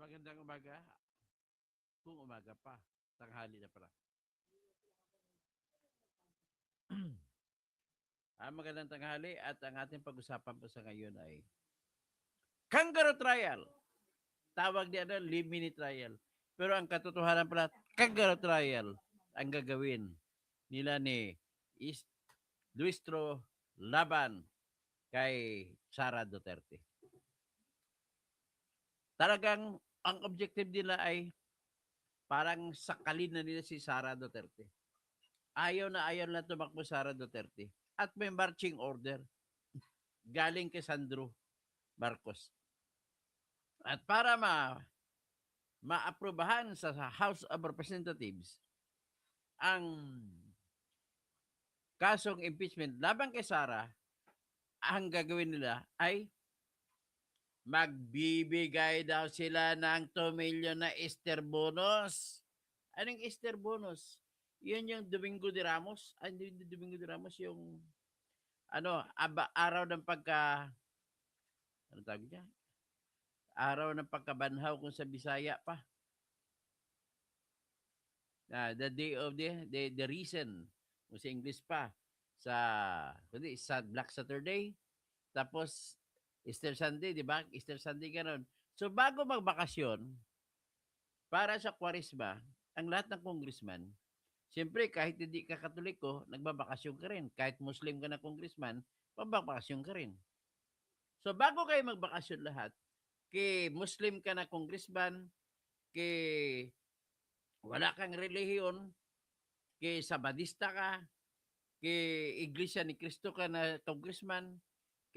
Magandang umaga. Kung umaga pa, tanghali na pala. Magandang tanghali at ang ating pag-usapan po sa ngayon ay kangaroo trial. Tawag di ano, mini trial. Pero ang katotohanan pala, kangaroo trial ang gagawin nila ni Is Luistro laban kay Sara Duterte. Talagang ang objective nila ay parang sakalin na nila si Sara Duterte. Ayaw na tumakbo Sara Duterte. At may marching order galing kay Sandro Marcos. At para maaprubahan sa House of Representatives ang kasong impeachment laban kay Sara, ang gagawin nila ay magbibigay daw sila ng 2 million na Easter bonus. Anong Easter bonus? Yun yung Domingo de Ramos. Hindi Domingo de Ramos, yung araw ng ano tawag niya? Araw ng pagkabanhaw kung sa Bisaya pa. The day of the reason, kung sa English pa, sa Black Saturday, tapos Easter Sunday, di ba? Easter Sunday ganun. So bago magbakasyon, para sa Kwaresma, ang lahat ng congressman, siyempre kahit hindi ka Katoliko, nagbabakasyon ka rin. Kahit Muslim ka na congressman, magbabakasyon ka rin. So bago kayo magbakasyon lahat, kay Muslim ka na congressman, kay wala kang relihiyon, kay Sabadista ka, kay Iglesia ni Cristo ka na congressman,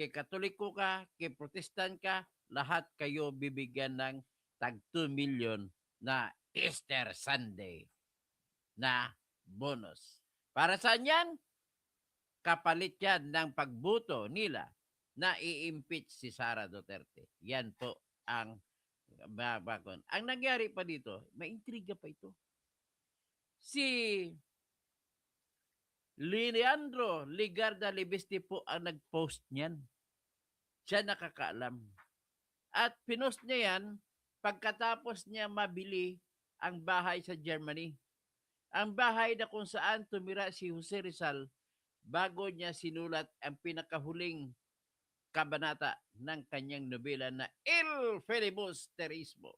kay Katoliko ka, kay Protestant ka, lahat kayo bibigyan ng tag 2 million na Easter Sunday na bonus. Para saan yan? Kapalit yan ng pagbuto nila na i-impeach si Sara Duterte. Yan po ang bakon. Ang nangyari pa dito, may intriga pa ito. Si Leandro Ligarda Libeste po ang nag-post niyan. Siya nakakaalam. At pinost niya yan pagkatapos niya mabili ang bahay sa Germany. Ang bahay na kung saan tumira si Jose Rizal bago niya sinulat ang pinakahuling kabanata ng kanyang nobela na Il Filibusterismo.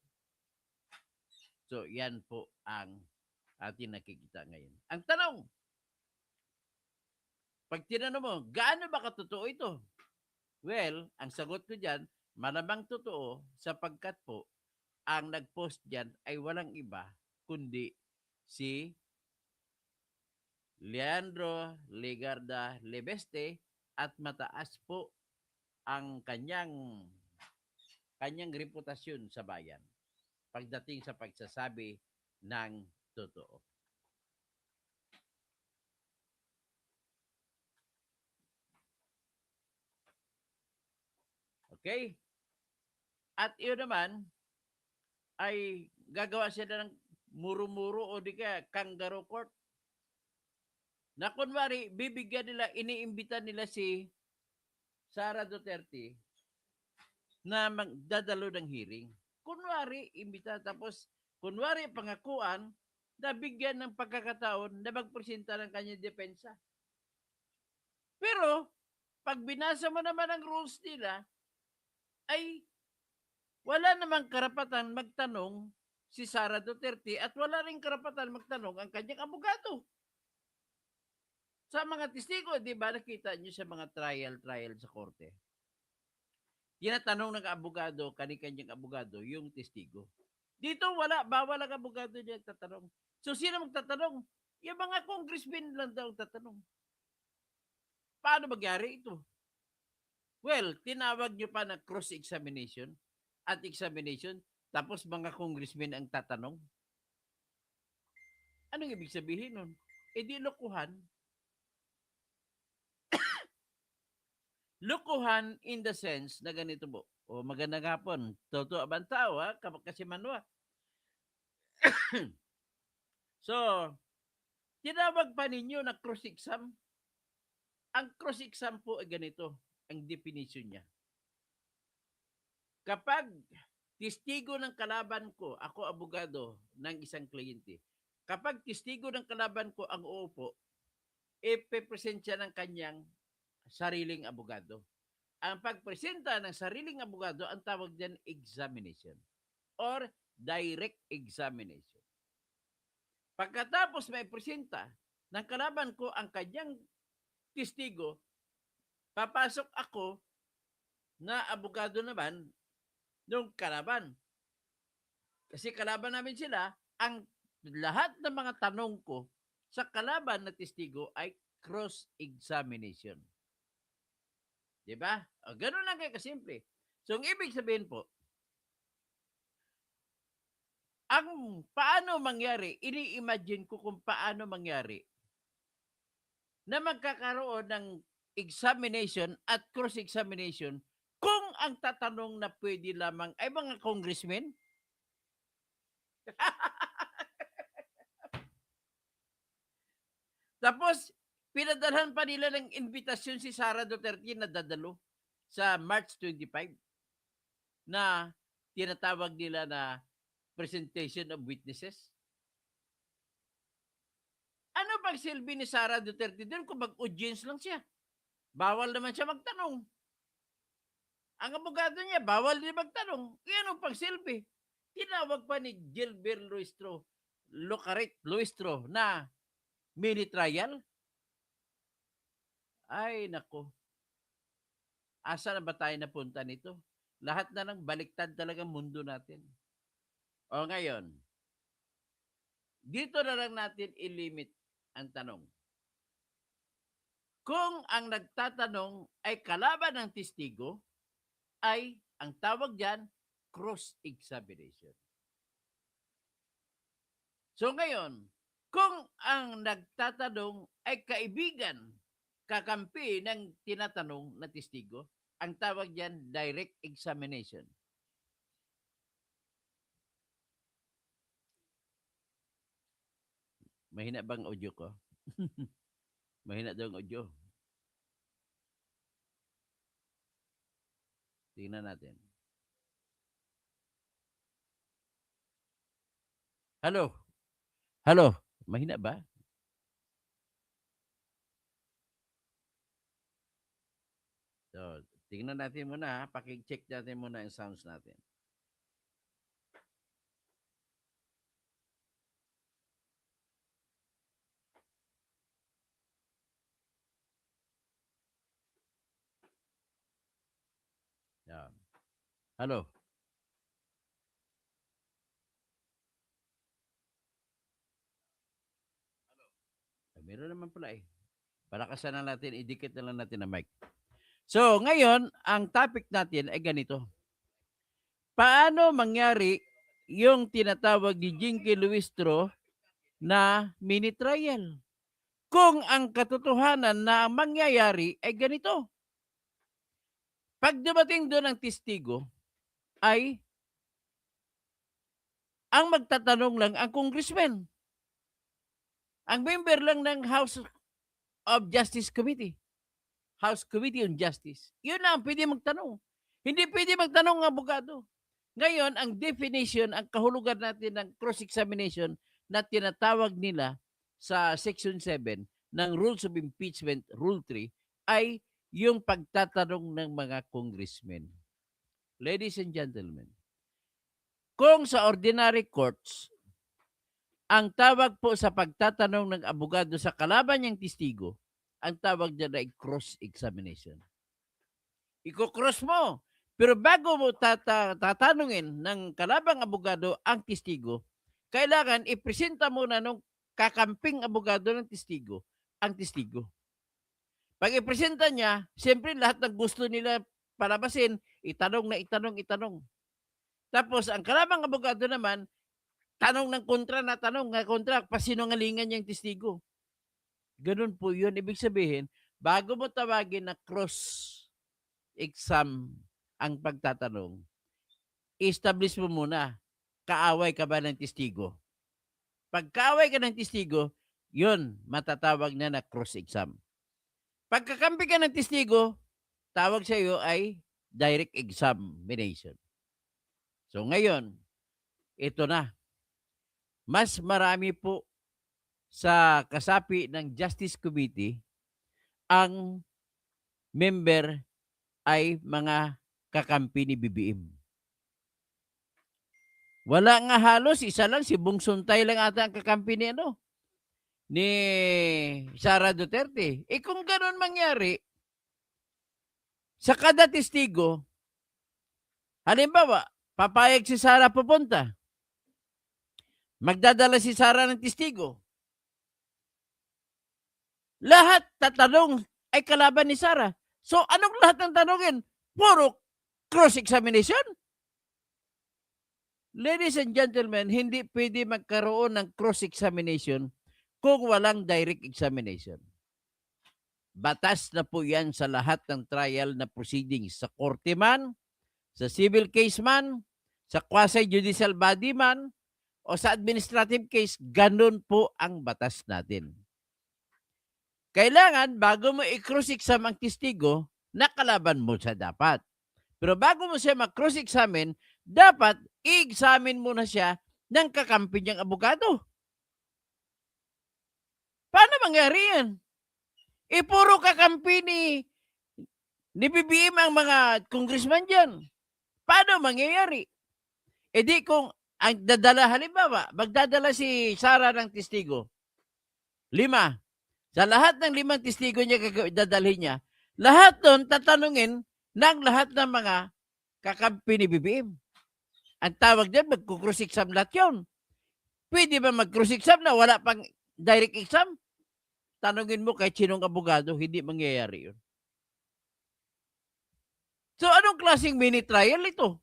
So, yan po ang ating nakikita ngayon. Ang tanong, pag tinanong mo, gaano ba katotoo ito? Well, ang sagot ko dyan, malamang totoo sapagkat po, ang nag-post dyan ay walang iba kundi si Leandro Ligarda Libeste at mataas po ang kanyang reputasyon sa bayan pagdating sa pagsasabi ng totoo. Okay? At iyon naman ay gagawa sila ng muro-muro o di kaya kangaroo court na kunwari bibigyan nila, iniimbitan nila si Sara Duterte na magdadalo ng hearing. Kunwari, imbita, tapos kunwari pangakuan na bigyan ng pagkakataon na magpresenta ng kanyang depensa. Pero, pag binasa mo naman ang rules nila, ay wala namang karapatan magtanong si Sara Duterte at wala rin karapatan magtanong ang kanyang abogado. Sa mga testigo, di ba nakita nyo sa mga trial sa korte? Tinatanong ng abogado, kanyang abogado, yung testigo. Dito wala, bawal ang abogado niya tatanong. So sino magtatanong? Yung mga congressmen lang daw tatanong. Paano magyari ito? Well, tinawag nyo pa na cross-examination at examination, tapos mga congressmen ang tatanong. Anong ibig sabihin nun? E di lokohan. Lokohan in the sense na ganito po. O magandang hapon. Totoo ba ang tao ha? Kasi manwa. So, tinawag pa ninyo na cross-exam. Ang cross-exam po ay ganito, ang definition niya. Kapag testigo ng kalaban ko, ako abogado ng isang kliyente. Kapag testigo ng kalaban ko ang uupo, ipepresent siya ng kanyang sariling abogado. Ang pagpresenta ng sariling abogado, ang tawag diyan examination or direct examination. Pagkatapos may presenta ng kalaban ko ang kanyang testigo, papasok ako na abogado naman ng kalaban. Kasi kalaban namin sila, ang lahat ng mga tanong ko sa kalaban na testigo ay cross-examination. Diba? O, ganun lang kayo kasimple. So, ang ibig sabihin po, ang paano mangyari, ini-imagine ko kung paano mangyari na magkakaroon ng examination at cross-examination kung ang tatanong na pwede lamang ay mga congressmen. Tapos, pinadalhan pa nila ng invitasyon si Sara Duterte na dadalo sa March 25 na tinatawag nila na presentation of witnesses. Ano pag silbi ni Sara Duterte doon kung mag-audience lang siya? Bawal naman siya magtanong. Ang abogado niya, bawal din magtanong. Yan ang pagsilbi. Tinawag pa ni Gilbert Luistro na mini trial. Ay, nako. Asa na ba tayo napunta nito? Lahat na lang baliktad talagang mundo natin. O ngayon, dito na lang natin ilimit ang tanong. Kung ang nagtatanong ay kalaban ng testigo, ay ang tawag diyan cross-examination. So ngayon, kung ang nagtatanong ay kaibigan, kakampi ng tinatanong na testigo, ang tawag diyan direct examination. Mahina bang audio ko? Mahina daw ang audio. Tingnan natin. Hello? Hello? Mahina ba? So, tingnan natin muna. Paki-check natin muna ang sounds natin. Yan. Hello? Meron naman pala eh. Palakasan na natin, idikit na lang natin ang mic. So, ngayon, ang topic natin ay ganito. Paano mangyari yung tinatawag ni Jinky Luistro na mini trial? Kung ang katotohanan na mangyayari ay ganito. Pag dumating doon ang testigo, ay ang magtatanong lang ang congressman. Ang member lang ng House of Justice Committee. House Committee on Justice. Yun lang, pwede magtanong. Hindi pwede magtanong ng abogado. Ngayon, ang definition, ang kahulugan natin ng cross-examination na tinatawag nila sa Section 7 ng Rules of Impeachment, Rule 3, ay yung pagtatanong ng mga congressmen. Ladies and gentlemen, kung sa ordinary courts, ang tawag po sa pagtatanong ng abogado sa kalaban niyang testigo, ang tawag niya ay cross-examination. Iko-cross mo. Pero bago mo tatanungin ng kalabang abogado ang testigo, kailangan ipresenta muna ng kakamping abogado ng testigo ang testigo. Pag ipresenta niya, siyempre lahat ng gusto nila palabasin, itanong. Tapos ang kalabang abogado naman, tanong ng kontra, pasinungalingan niyang testigo. Ganun po yun. Ibig sabihin, bago mo tawagin na cross-exam ang pagtatanong, establish mo muna, kaaway ka ba ng testigo? Pag kaaway ka ng testigo, yun, matatawag na na cross-exam. Pagkakampi ka ng testigo, tawag sa iyo ay direct examination. So ngayon, ito na. Mas marami po sa kasapi ng Justice Committee ang member ay mga kakampi ni BBM. Wala nga halos, isa lang, si Bong Suntay lang ata ang kakampi ni ni Sara Duterte. Kung gano'n mangyari, sa kada testigo, halimbawa, papayag si Sara pupunta, magdadala si Sara ng testigo, lahat tatanong ay kalaban ni Sara. So, anong lahat ng tanongin? Puro cross-examination? Ladies and gentlemen, hindi pwede magkaroon ng cross-examination kung walang direct examination. Batas na po yan sa lahat ng trial na proceedings. Sa korte man, sa civil case man, sa quasi-judicial body man, o sa administrative case, ganun po ang batas natin. Kailangan, bago mo i-cross-exam ang testigo, nakalaban mo siya dapat. Pero bago mo siya mag-cross-examine, dapat i-examine mo na siya ng kakampi niyang abogado. Paano mangyari yan? Puro kakampi ni BBM ang mga congressman dyan. Paano mangyayari? Di kung ang dadala, halimbawa, magdadala si Sara ng testigo, 5. Sa lahat ng 5 testigo niya dadalhin niya, lahat doon tatanungin ng lahat ng mga kakampi ni BBM. Ang tawag din, mag-cross-exam lahat yun. Pwede ba mag-cross-exam na wala pang direct exam? Tanungin mo kahit sinong abogado, hindi mangyayari yun. So, anong klaseng mini trial ito?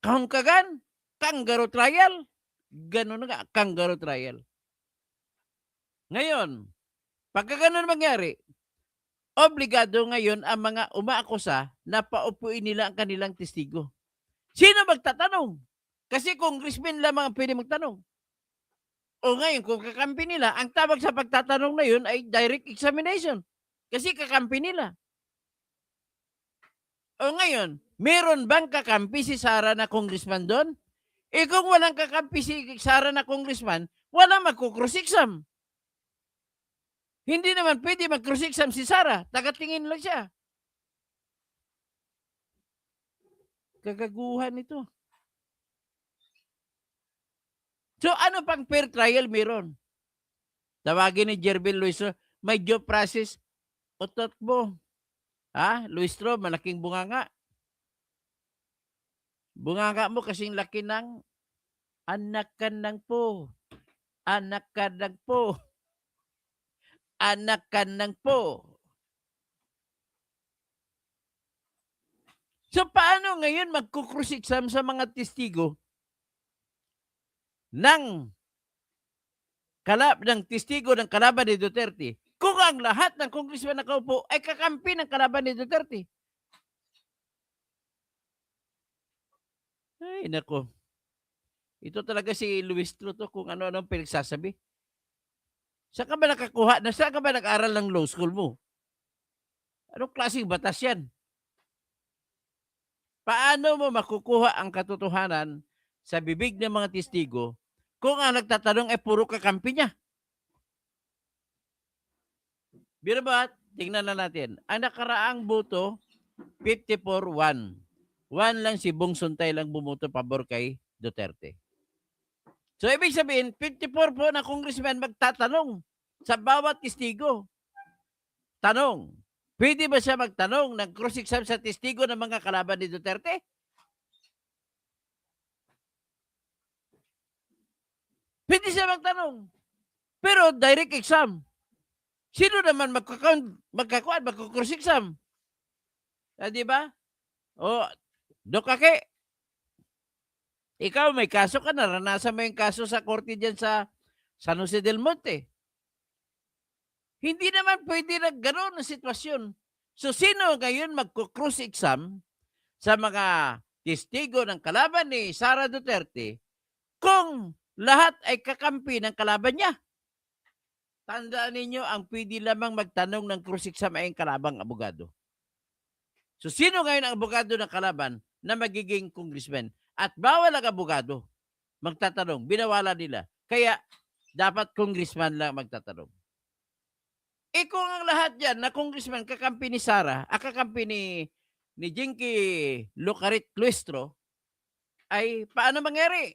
Kahungkagan? Kangaroo trial? Ganun na nga, kangaroo trial. Ngayon, pagka ganun mangyari, obligado ngayon ang mga umaakusa na paupuin nila ang kanilang testigo. Sino magtatanong? Kasi congressman lamang ang pwede magtanong. O ngayon, kung kakampi nila, ang tawag sa pagtatanong na yun ay direct examination. Kasi kakampi nila. O ngayon, meron bang kakampi si Sara na congressman doon? Kung walang kakampi si Sara na congressman, wala magkukross-exam. Hindi naman pwede mag-cross-exam si Sara. Tagatingin lang siya. Kagaguhan ito. So, ano pang fair trial meron? Tawagin ni Jervin Luistro, may due process. Otot mo. Luistro, malaking bunganga. Bunganga mo kasing laki ng anak ka ng po. Anak ka ng po. Anak ka ng po. So, paano ngayon magkukross-exam sa mga testigo ng testigo ng kalaban ni Duterte kung ang lahat ng congressman na kaupo ay kakampi ng kalaban ni Duterte? Ay, nako. Ito talaga si Luistro to kung ano-ano pinagsasabi. Saan ka ba nakakuha? Saan ka ba nag-aral ng law school mo? Anong klaseng batas yan? Paano mo makukuha ang katotohanan sa bibig ng mga testigo kung ang nagtatanong ay puro kakampi niya? Biro ba? Tingnan na natin. Ang nakaraang boto, 54-1. 1 lang si Bong Suntay lang bumuto pabor kay Duterte. So, ibig sabihin, 54 po na congressman magtatanong sa bawat testigo. Tanong, pwede ba siya magtanong ng cross-exam sa testigo ng mga kalaban ni Duterte? Pwede siya magtanong. Pero direct exam. Sino naman magkakross-exam? Di ba? O, Dokake, ikaw may kaso ka, naranasan mo yung kaso sa korte dyan sa San Jose del Monte. Hindi naman pwede na gano'n ang sitwasyon. So, sino ngayon magkukross-exam sa mga testigo ng kalaban ni Sara Duterte kung lahat ay kakampi ng kalaban niya? Tandaan ninyo, ang pwede lamang magtanong ng cross-exam ay ang kalabang abogado. So, sino ngayon ang abogado ng kalaban? na magiging congressman. At bawal ang abogado magtatanong. Binawala nila. Kaya, dapat congressman lang magtatanong. Eh kung ang lahat yan na congressman kakampi ni Sara, kakampi ni Jinky Lucarit Luestro, ay paano mangyari?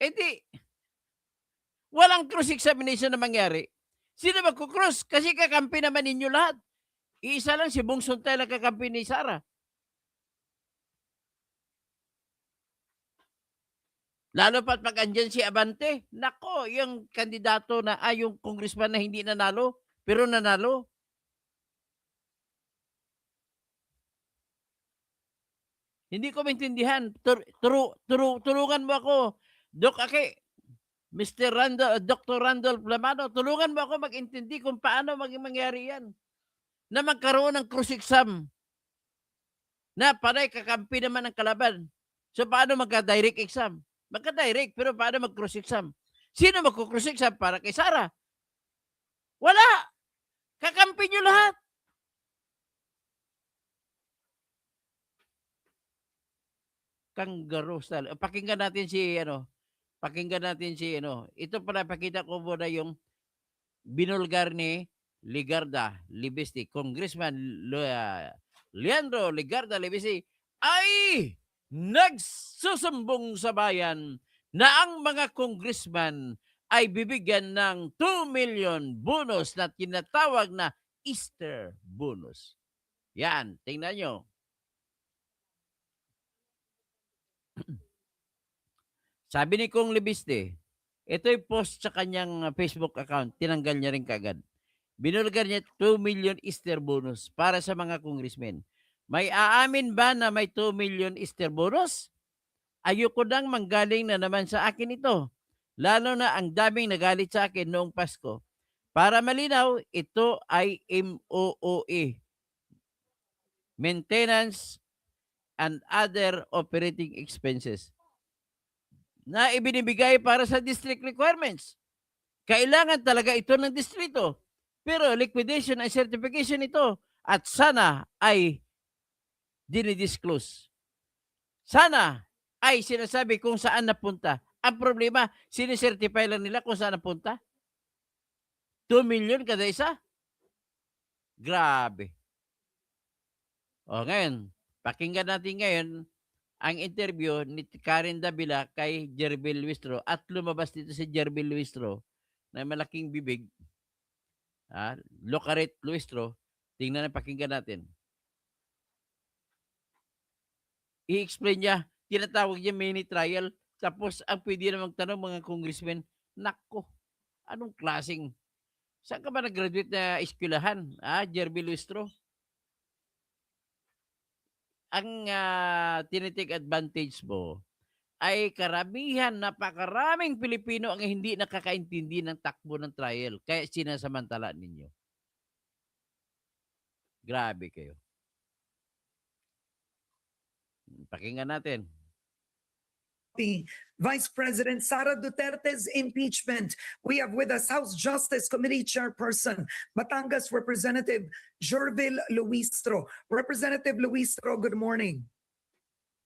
Eh di, walang cross-examination na mangyari. Sino magkukross? Kasi kakampi naman ninyo lahat. Iisa lang si Bong Sontay lang kakampi ni Sara. Lalo pat pag andyan si Abante. Nako, yung kandidato na, yung congressman na hindi nanalo, pero nanalo. Hindi ko maintindihan. Tulungan mo ako. Dok Ake, Mr. Randall, Dr. Randall Flamano, tulungan mo ako mag-intindi kung paano mangyari yan. Na magkaroon ng cross-exam. Na panay kakampi naman ng kalaban. So paano magka-direct exam? Magka-direct, pero paano mag-cross-exam? Sino magko-cross-exam para kay Sara? Wala! Kakampi nyo lahat. Kangaroo style. Pakinggan natin si ito pala pakita ko muna yung binulgar ni Ligarda Libesti, Congressman Leandro Ligarda Libesti ay nagsusumbong sa bayan na ang mga congressman ay bibigyan ng 2 million bonus na tinatawag na Easter bonus. Yan, tingnan nyo. Sabi ni Kong Libiste, ito'y post sa kanyang Facebook account, tinanggal niya rin kagad. Binulgar niya 2 million Easter bonus para sa mga congressmen. May aamin ba na may 2 million Easter bonus? Ayoko nang manggaling na naman sa akin ito. Lalo na ang daming nagalit sa akin noong Pasko. Para malinaw, ito ay MOOE. Maintenance and other operating expenses na ibinibigay para sa district requirements. Kailangan talaga ito ng distrito. Pero liquidation and certification ito at sana ay dinidisclose. Sana ay sinasabi kung saan napunta. Ang problema, sinicertify lang nila kung saan napunta. 2 million kada isa? Grabe. O ngayon, pakinggan natin ngayon ang interview ni Karen Davila kay Jerbil Luistro at lumabas dito si Jerbil Luistro na malaking bibig. Lucarit Luistro. Tingnan na pakinggan natin. I-explain niya, tinatawag niya mini trial. Tapos ang pwede na magtanong mga congressmen, nako, anong klaseng, saan ka ba nag-graduate na eskwelahan? Jerbil Luistro? Ang tinitik advantage mo ay karamihan, napakaraming Pilipino ang hindi nakakaintindi ng takbo ng trial. Kaya sinasamantala ninyo. Grabe kayo. Pakinggan natin. Vice President Sara Duterte's impeachment. We have with us House Justice Committee Chairperson, Batangas Representative Jerbil Luistro. Representative Luistro, good morning.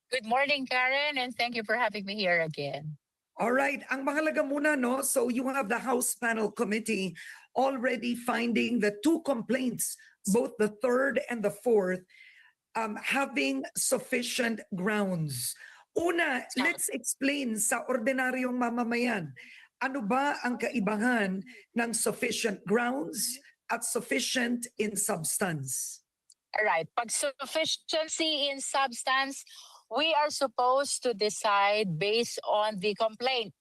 Good morning, Karen, and thank you for having me here again. All right, ang mahalaga muna, no? So you have the House Panel Committee already finding the 2 complaints, both the 3rd and the 4th, having sufficient grounds. Una, let's explain sa ordinaryong mamamayan, ano ba ang kaibahan ng sufficient grounds at sufficient in substance? All right, pag sufficiency in substance, we are supposed to decide based on the complaint,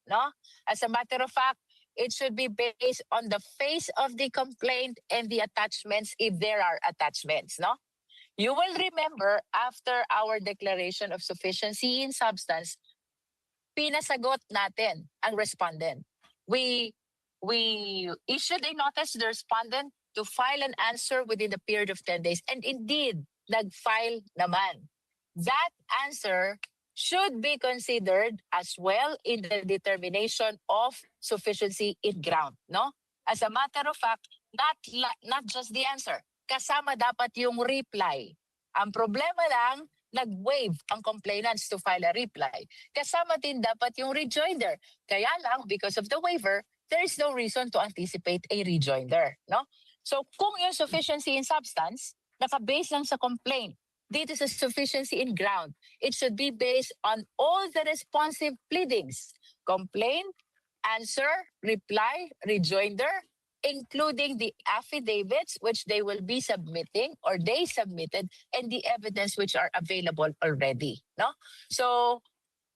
no? As a matter of fact, it should be based on the face of the complaint and the attachments if there are attachments, no? You will remember after our declaration of sufficiency in substance, pinasagot natin ang respondent. We issued a notice to the respondent to file an answer within the period of 10 days. And indeed, nag-file naman. That answer should be considered as well in the determination of sufficiency in ground, no? As a matter of fact, not just the answer. Kasama dapat yung reply Ang problema lang, nag-waive ang complainants to file a reply. Kasama din dapat yung rejoinder. Kaya lang, because of the waiver, there is no reason to anticipate a rejoinder. No? So kung yung sufficiency in substance, naka-base lang sa complaint, dito sa sufficiency in ground, it should be based on all the responsive pleadings. Complaint, answer, reply, rejoinder, including the affidavits which they will be submitting or they submitted and the evidence which are available already. No? So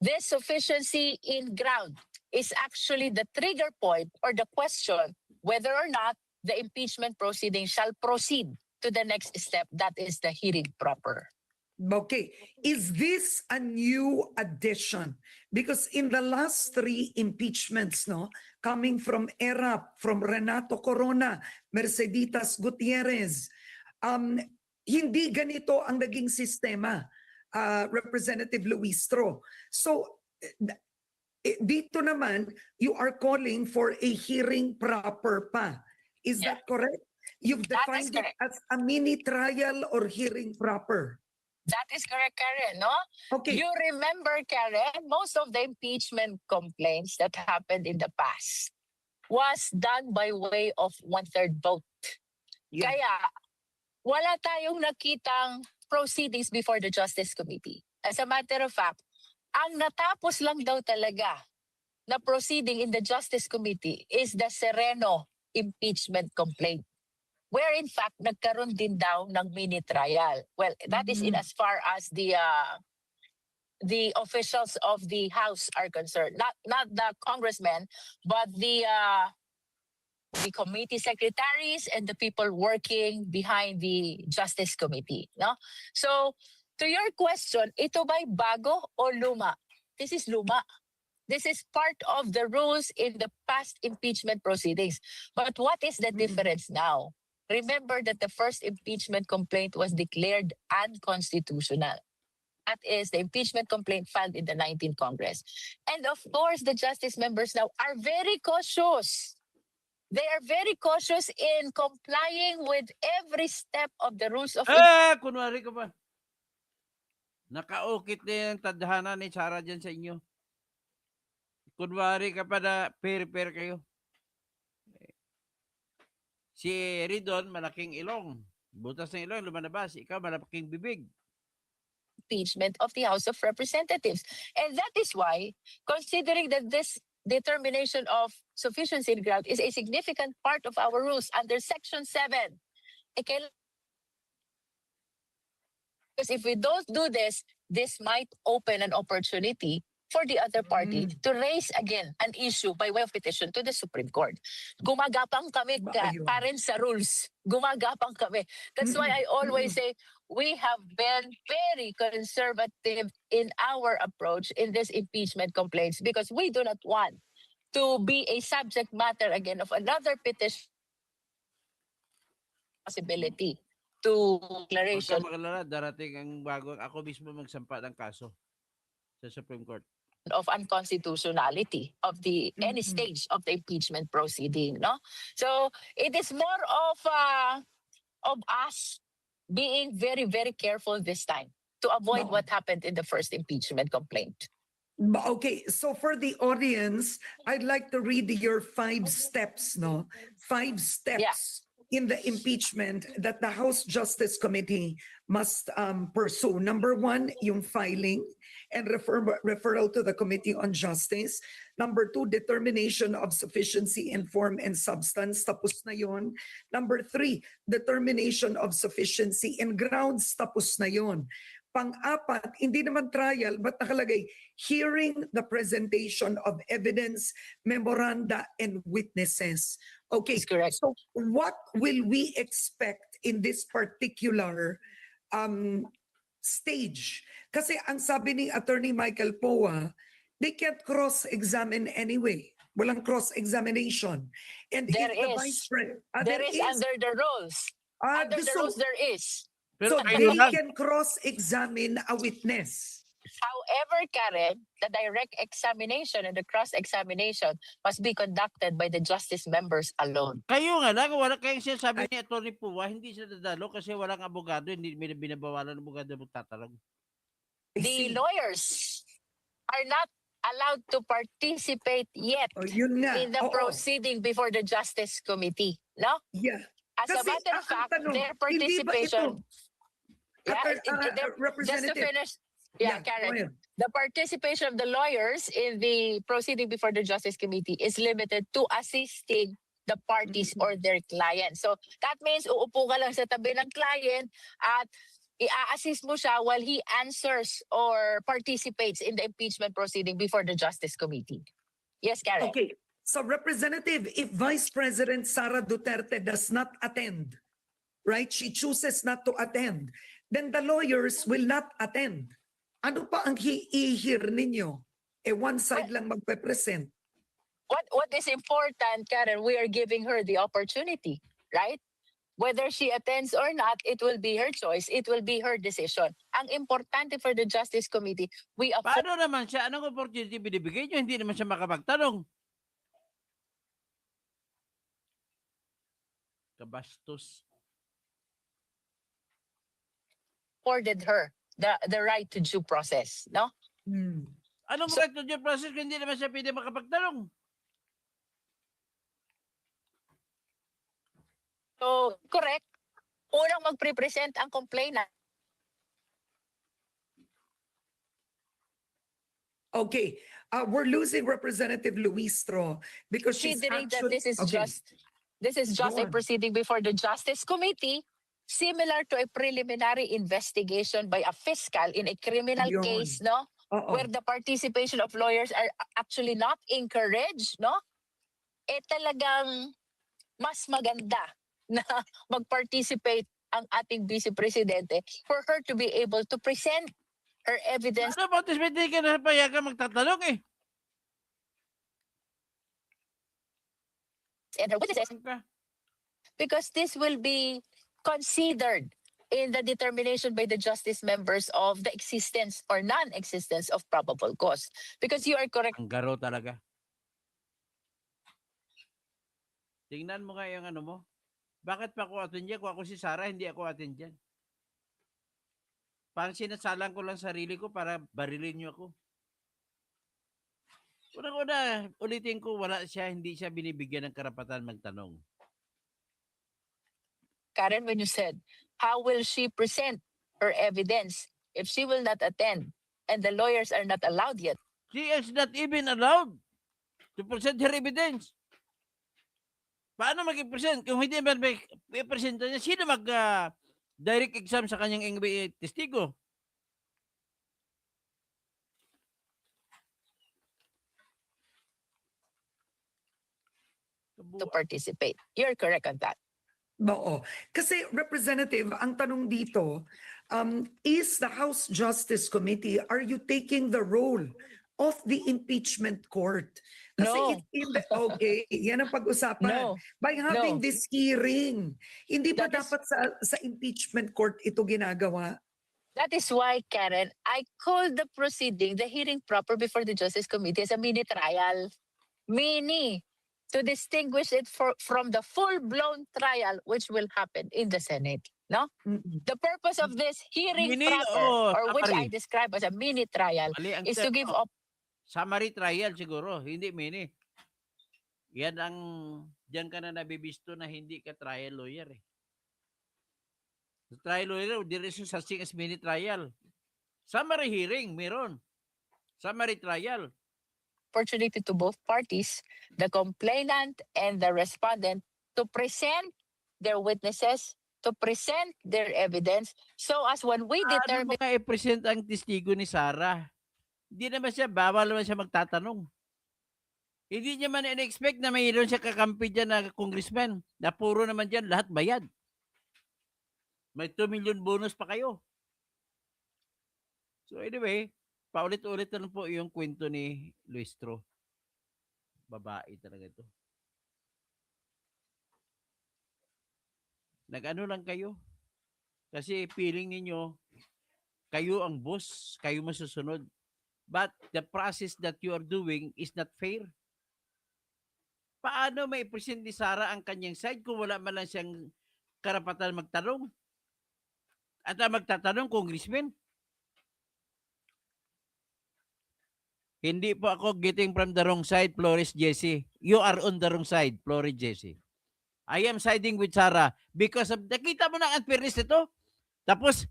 this sufficiency in ground is actually the trigger point or the question whether or not the impeachment proceeding shall proceed to the next step, that is the hearing proper. Okay, is this a new addition? Because in the last 3 impeachments, no, coming from ERAP, from Renato Corona, Merceditas Gutierrez, hindi ganito ang naging sistema, Representative Luistro. So, dito naman, you are calling for a hearing proper pa. Is Yeah. that correct? You've That defined is it correct. as a mini trial or hearing proper. That is correct, Karen, no? Okay. You remember, Karen, most of the impeachment complaints that happened in the past was done by way of 1/3 vote. Yeah. Kaya wala tayong nakitang proceedings before the Justice Committee. As a matter of fact, ang natapos lang daw talaga na proceeding in the Justice Committee is the Sereno impeachment complaint, where in fact nagkaroon din daw ng mini trial. Well, that is in as far as the officials of the House are concerned, not the congressmen, but the committee secretaries and the people working behind the Justice Committee. No, so to your question, ito ba'y bago o luma? This is luma. This is part of the rules in the past impeachment proceedings. But what is the difference now? Remember that the first impeachment complaint was declared unconstitutional. That is the impeachment complaint filed in the 19th Congress. And of course, the justice members now are very cautious. They are very cautious in complying with every step of the rules of Kunwari ka ba? Nakaukit na yung tadhana ni Sarah dyan sa inyo. Kunwari ka pa na pair kayo. Si Ridon, malaking ilong. Butas ng ilong, lumalabas. Ikaw, malaking bibig. impeachment of the House of Representatives. And that is why, considering that this determination of sufficiency in ground is a significant part of our rules under Section 7, because if we don't do this, this might open an opportunity for the other party to raise again an issue by way of petition to the Supreme Court. Gumagapang kami Karen sa rules. Gumagapang kami. That's why I always say we have been very conservative in our approach in this impeachment complaints because we do not want to be a subject matter again of another petition possibility to Huwag declaration ka magalala, darating ang bago. Ako mismo magsampa ng kaso sa Supreme Court of unconstitutionality of the any stage of the impeachment proceeding, no? So it is more of us being very, very careful this time to avoid what happened in the first impeachment complaint. Okay, so for the audience, I'd like to read your 5 steps, no? 5 steps in the impeachment that the House Justice Committee must pursue. Number 1, yung filing and referral to the Committee on Justice. Number 2, determination of sufficiency in form and substance. Tapos na yun. Number 3, determination of sufficiency in grounds. Tapos na yun. Pang-apat, hindi naman trial, but nakalagay, hearing the presentation of evidence, memoranda, and witnesses. Okay, That's correct. so what will we expect in this particular stage? Kasi ang sabi ni Attorney Michael Poa, they can't cross-examine anyway. Walang cross-examination. And There if the is. Vice President... There is under the rules. Under the rules, there is. Pero So kayo they lang. can cross-examine a witness. However, Karen, the direct examination and the cross-examination must be conducted by the justice members alone. Kayo nga lang, wala kayong sinasabi ni Atty. Puwa, hindi siya dadalo kasi walang abogado, hindi binabawalan ng abogado magtatanong. I The see. lawyers are not allowed to participate yet Oh, yun nga. in the Oo. proceeding before the Justice Committee. No? Yeah. As a Kasi, matter of ang fact, tanong, their hindi ba ito, participation. Yeah, just to Representative? finish. Yeah, go Karen. ahead. The participation of the lawyers in the proceeding before the Justice Committee is limited to assisting the parties Mhm. or their client. So that means uupo ka lang sa tabi ng client at i-assist mo siya while he answers or participates in the impeachment proceeding before the Justice Committee. Yes, Karen. Okay. So Representative, if Vice President Sara Duterte does not attend, right? She chooses not to attend, then the lawyers will not attend. Ano pa ang i-hear ninyo? One side lang magpe-present. What is important, Karen, we are giving her the opportunity, right? Whether she attends or not, it will be her choice. It will be her decision. Ang importante for the Justice Committee, we afford Paano naman siya? Anong opportunity binibigay niyo? Hindi naman siya makapagtanong. Kabastos. afforded her the right to due process, no? Hmm. Anong So- right to due process kung hindi naman siya pwede makapagtanong? So, correct. Unang magpre-present ang complainant. Okay. We're losing Representative Luistro because she's Considering that actually... Okay. this is just Go a on. proceeding before the Justice Committee, similar to a preliminary investigation by a fiscal in a criminal Yun. case, no? Oo. Where the participation of lawyers are actually not encouraged, no? Eh talagang mas maganda na mag-participate ang ating Vice Presidente for her to be able to present her evidence Ano ba? Tapos hindi ka na payagan magtatanong eh. and her witnesses Ka. because this will be considered in the determination by the justice members of the existence or non-existence of probable cause. Because you are correct, Ang garo talaga. Tingnan mo nga yung ano mo. Bakit pa ako atin dyan? Kung ako si Sarah, hindi ako atin dyan. Parang sinasalang ko lang sarili ko para barilin niyo ako. Unang-una, ulitin ko, hindi siya binibigyan ng karapatan magtanong. Karen, when you said, how will she present her evidence if she will not attend and the lawyers are not allowed yet? She is not even allowed to present her evidence. Paano mag-present? Kung hindi man may i-present niya, sino direct exam sa kanyang testigo? To participate. You're correct on that. Oo. Kasi Representative, ang tanong dito, is the House Justice Committee, are you taking the role of the impeachment court? Kasi No. okay, yan ang pag-usapan. No. By having No. this hearing, hindi ba That is- dapat sa impeachment court ito ginagawa? That is why, Karen, I called the proceeding, the hearing proper before the Justice Committee as a mini trial. Mini. To distinguish it from the full-blown trial which will happen in the Senate. No? Mm-mm. The purpose of this hearing Mini proper, o or which summary? I describe as a mini trial, Mali ang is to give termo. up. Summary trial siguro, hindi mini. Yan ang, diyan ka na nabibisto na hindi ka trial lawyer eh. Sa trial lawyer, there is no such thing as mini trial. Summary hearing, meron. Summary trial. Opportunity to both parties, the complainant and the respondent, to present their witnesses, to present their evidence, so as when we Ano determine mo nga i-present ang testigo ni Sarah? Hindi naman siya, bawal naman siya magtatanong. Hindi niya man in-expect na mayroon siya kakampi dyan na congressman, na puro naman dyan, lahat bayad. May 2 million bonus pa kayo. So anyway, paulit-ulit na lang po yung kwento ni Luistro. Babae talaga ito. Nag-ano lang kayo. Kasi feeling ninyo, Kayo ang boss, kayo masusunod. But the process that you are doing is not fair. Paano may present ni Sara ang kanyang side kung wala man lang siyang karapatan magtanong? At ang magtatanong, congressman. Hindi po ako getting from the wrong side, Flores Jesse. You are on the wrong side, Flores Jesse. I am siding with Sara because of, nakita mo na ang unfairness nito? Tapos,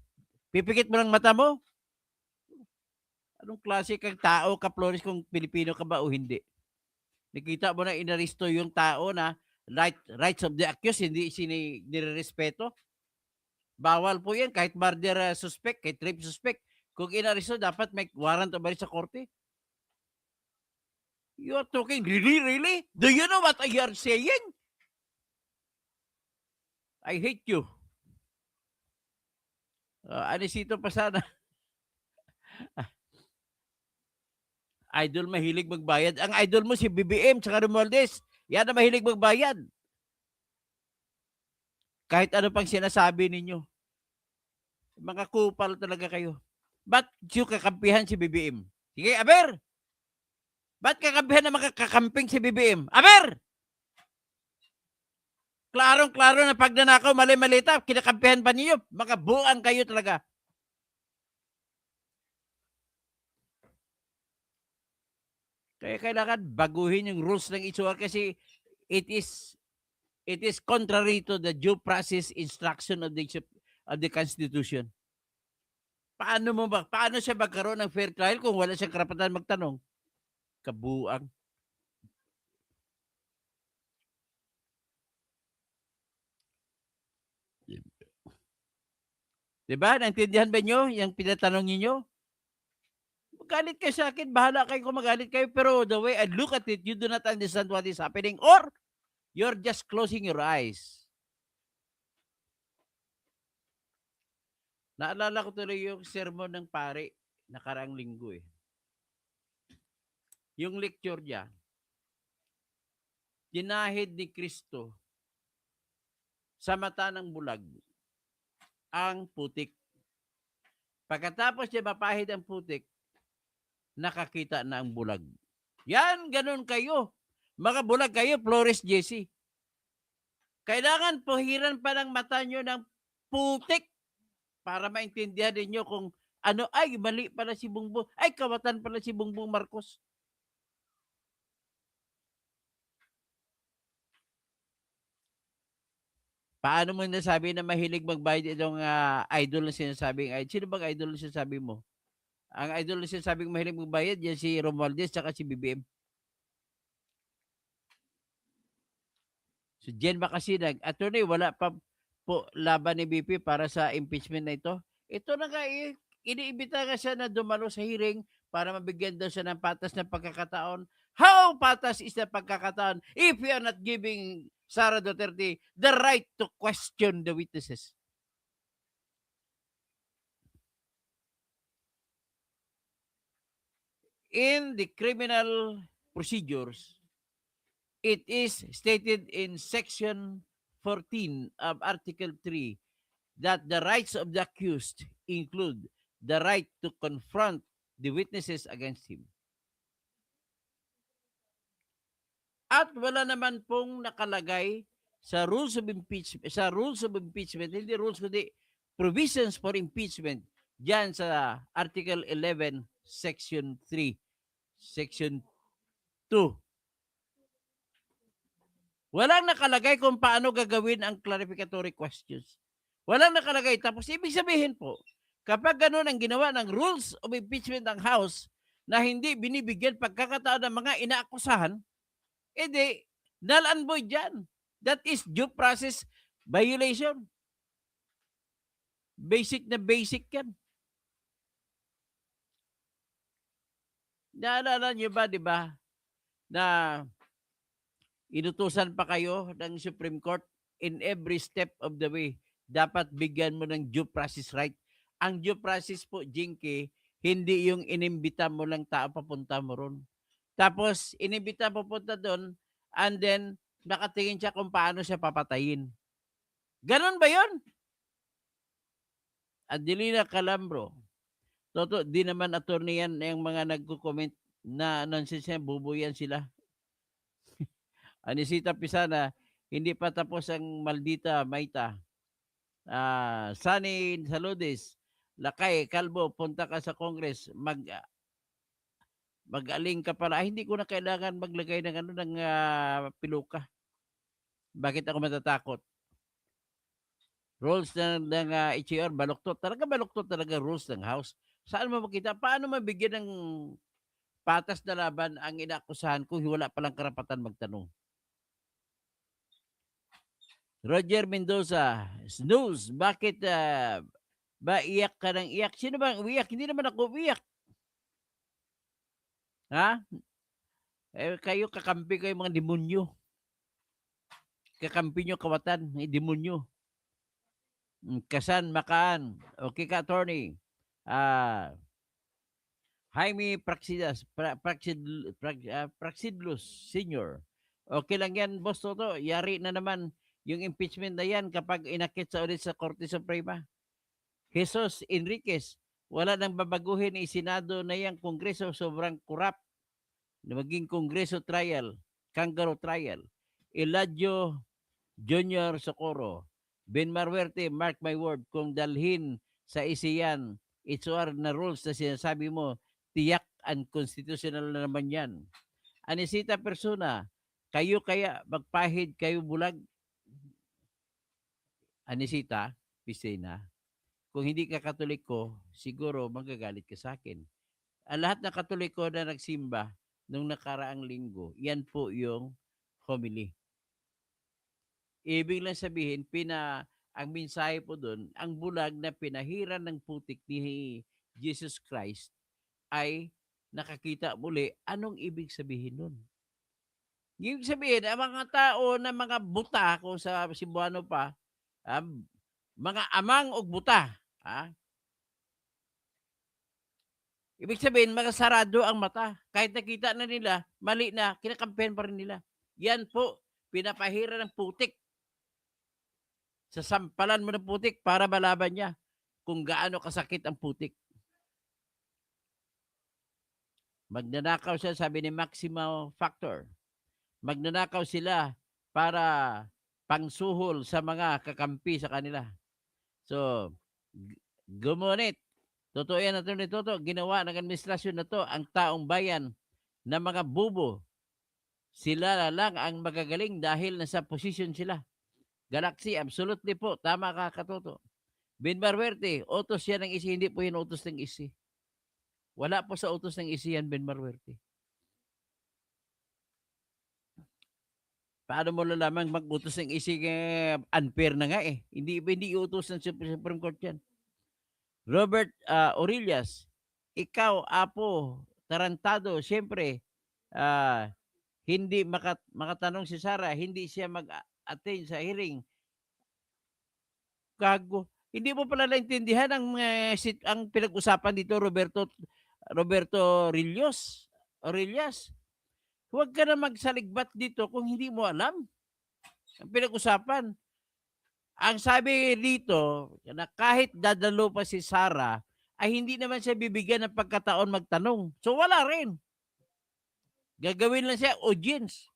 pipikit mo ng mata mo? Anong klase kang tao ka, Flores, kung Pilipino ka ba o hindi? Nakita mo na inaristo yung tao na rights of the accused, hindi nire-respeto. Bawal po yan kahit murder suspect, kahit rape suspect. Kung inaristo, dapat may warrant of arrest sa korte. You are talking, really? Do you know what you are saying? I hate you. Anisito pa sana. Idol mahilig magbayad. Ang idol mo si BBM tsaka Romualdez. Yan ang mahilig magbayad. Kahit ano pang sinasabi ninyo. Mga kupal talaga kayo. Ba't yung kakampihan si BBM? Sige, Aber! Ba't kakampihan na makakakamping si BBM? Aber! Klarong-klaro na pagnanakaw, mali-malita, kinakampihan pa niyo. Mga buang kayo talaga. Kaya kailangan baguhin yung rules ng itsura kasi it is contrary to the due process instruction of the Constitution. Paano siya magkaroon ng fair trial kung wala siyang karapatan magtanong? Kabuang. Diba? Naintindihan ba nyo yung pinatanong niyo? Magalit kayo sa akin, bahala kayo kung magalit kayo, pero the way I look at it, you do not understand what is happening or you're just closing your eyes. Naalala ko tuloy yung sermon ng pare nakaraang linggo eh. Yung lecture niya, dinahid ni Kristo sa mata ng bulag ang putik. Pagkatapos niya mapahid ang putik, nakakita na ang bulag. Yan, ganun kayo. Mga bulag kayo, Flores Jesse. Kailangan puhiran pa ng mata nyo ng putik para maintindihan ninyo kung ano, ay, mali pala si Bongbong. Ay, kawatan pala si Bongbong Marcos. Paano mo nasabi na mahilig magbayad itong idol na sinasabing idol? Sino bang idol na sinasabi mo? Ang idol na sinasabing mahilig magbayad, yan si Romualdez tsaka si BBM. So, Jen Bakasinag, attorney, wala pa po laban ni BP para sa impeachment na ito. Ito na nga, iniimbita nga siya na dumalo sa hearing para mabigyan daw siya ng patas na pagkakataon. How patas is the pagkakataon if you are not giving Sara Duterte the right to question the witnesses? In the criminal procedures, it is stated in Section 14 of Article 3 that the rights of the accused include the right to confront the witnesses against him. At wala naman pong nakalagay sa rules of impeachment, hindi rules kundi provisions for impeachment diyan sa Article 11, Section 3, Section 2. Walang nakalagay kung paano gagawin ang clarificatory questions. Walang nakalagay. Tapos ibig sabihin po, kapag gano'n ang ginawa ng rules of impeachment ng House na hindi binibigyan pagkakataon ng mga inaakusahan, edi, null and void dyan. That is due process violation. Basic na basic yan. Naalala nyo ba, di ba, na inutusan pa kayo ng Supreme Court in every step of the way. Dapat bigyan mo ng due process right. Ang due process po, Jinky, hindi yung inimbita mo lang tao papunta mo ron. Tapos, inimbita papunta doon, and then, nakatingin siya kung paano siya papatayin. Ganon ba yun? Adelina Calambro, Toto, di naman attorney yan yung mga nagko-comment na nonsense yan, bubuyan sila. Anisita Pisana, hindi pa tapos ang maldita Maita. Sunny Saludes, Lakay, Kalbo, punta ka sa Congress, mag-aling ka pala. Ay, hindi ko na kailangan maglagay ng ng piluka. Bakit ako matatakot? Rules ng HAR, baluktot. Baluktot talaga rules ng House. Saan mo makita? Paano mabigyan ng patas na laban ang inaakusahan kung wala palang karapatan magtanong? Roger Mendoza, snooze, bakit ba iyak ka ng iyak? Sino ba ang umiyak? Hindi naman ako umiyak. Ha? Kayo kakampi kayo mga demonyo. Kakampi nyo kawatan, demonyo. Kasan, makaan. Okay ka, attorney. Jaime Praxidlus Senior. Okay lang yan, Boss Toto. Yari na naman yung impeachment na yan kapag inakit sa ulit sa Korte Suprema. Jesus Enriquez, wala nang babaguhin ni Senado na yung Kongreso, sobrang kurap. Maging Kongreso trial, kangaroo trial. Eladio Junior Socorro, Ben Marwerte, mark my word, kung dalhin sa isiyan, HOR na rules na sinasabi mo, tiyak unconstitutional na naman yan. Anisita Persona, kayo kaya magpahid kayo bulag? Anisita Pisena, kung hindi ka Katoliko, siguro magagalit ka sa akin. Ang lahat ng Katoliko na nagsimba nung nakaraang linggo, yan po yung homily. Ibig lang sabihin, ang mensahe po doon, ang bulag na pinahiran ng putik ni Jesus Christ ay nakakita muli. Anong ibig sabihin nun? Ibig sabihin, ang mga tao na mga buta, kung sa Cebuano pa, mga amang o buta, ibig sabihin, mga sarado ang mata. Kahit nakita na nila, mali na, kinakampen pa rin nila. Yan po, pinapahira ng putik. Sasampalan mo ng putik para malaban niya kung gaano kasakit ang putik. Magnanakaw siya, sabi ni Maximo Factor. Magnanakaw sila para pangsuhol sa mga kakampi sa kanila. So, gumunit. Totoo yan natin ni Toto. Ginawa ng administrasyon na to ang taong bayan na mga bubo. Sila lang ang magagaling dahil nasa posisyon sila. Galaxy, absolutely po. Tama ka, Katoto. Ben Marwerte, utos yan ng isi. Hindi po yan utos ng isi. Wala po sa utos ng isi yan, Ben Marwerte. Paano mo lalamang mag-utos ng isi? Unfair na nga eh. Hindi utos ng Supreme Court yan. Robert Orillas, ikaw, Apo, tarantado, siyempre, hindi makatanong si Sara, hindi siya mag-attend sa hearing. Gago. Hindi mo pala naintindihan ang pinag-usapan dito, Roberto Orillas. Huwag ka na magsaligbat dito kung hindi mo alam ang pinag-usapan. Ang sabi dito, na kahit dadalo pa si Sara, ay hindi naman siya bibigyan ng pagkataon magtanong. So wala rin. Gagawin lang siya audience.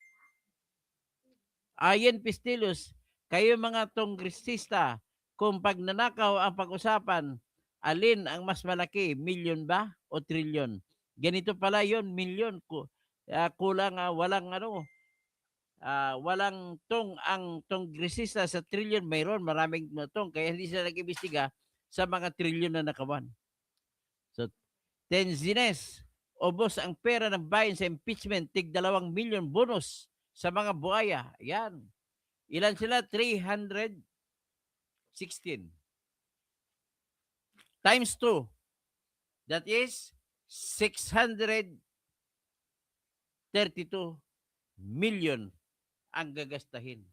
Ayen Pistilos, kayo mga kongresista, kung pagnanakaw ang pag-usapan, alin ang mas malaki, milyon ba o trilyon? Ganito pala yon, milyon. Kulang walang ang kongresista sa trilyon, mayroon maraming tong, kaya hindi sila nag-imbestiga sa mga trilyon na nakawan. So, Tenzines, ubos ang pera ng bayan sa impeachment, tig 2 milyon bonus sa mga buhaya. Yan. Ilan sila? 316. Times 2. That is 632 million ang gagastahin.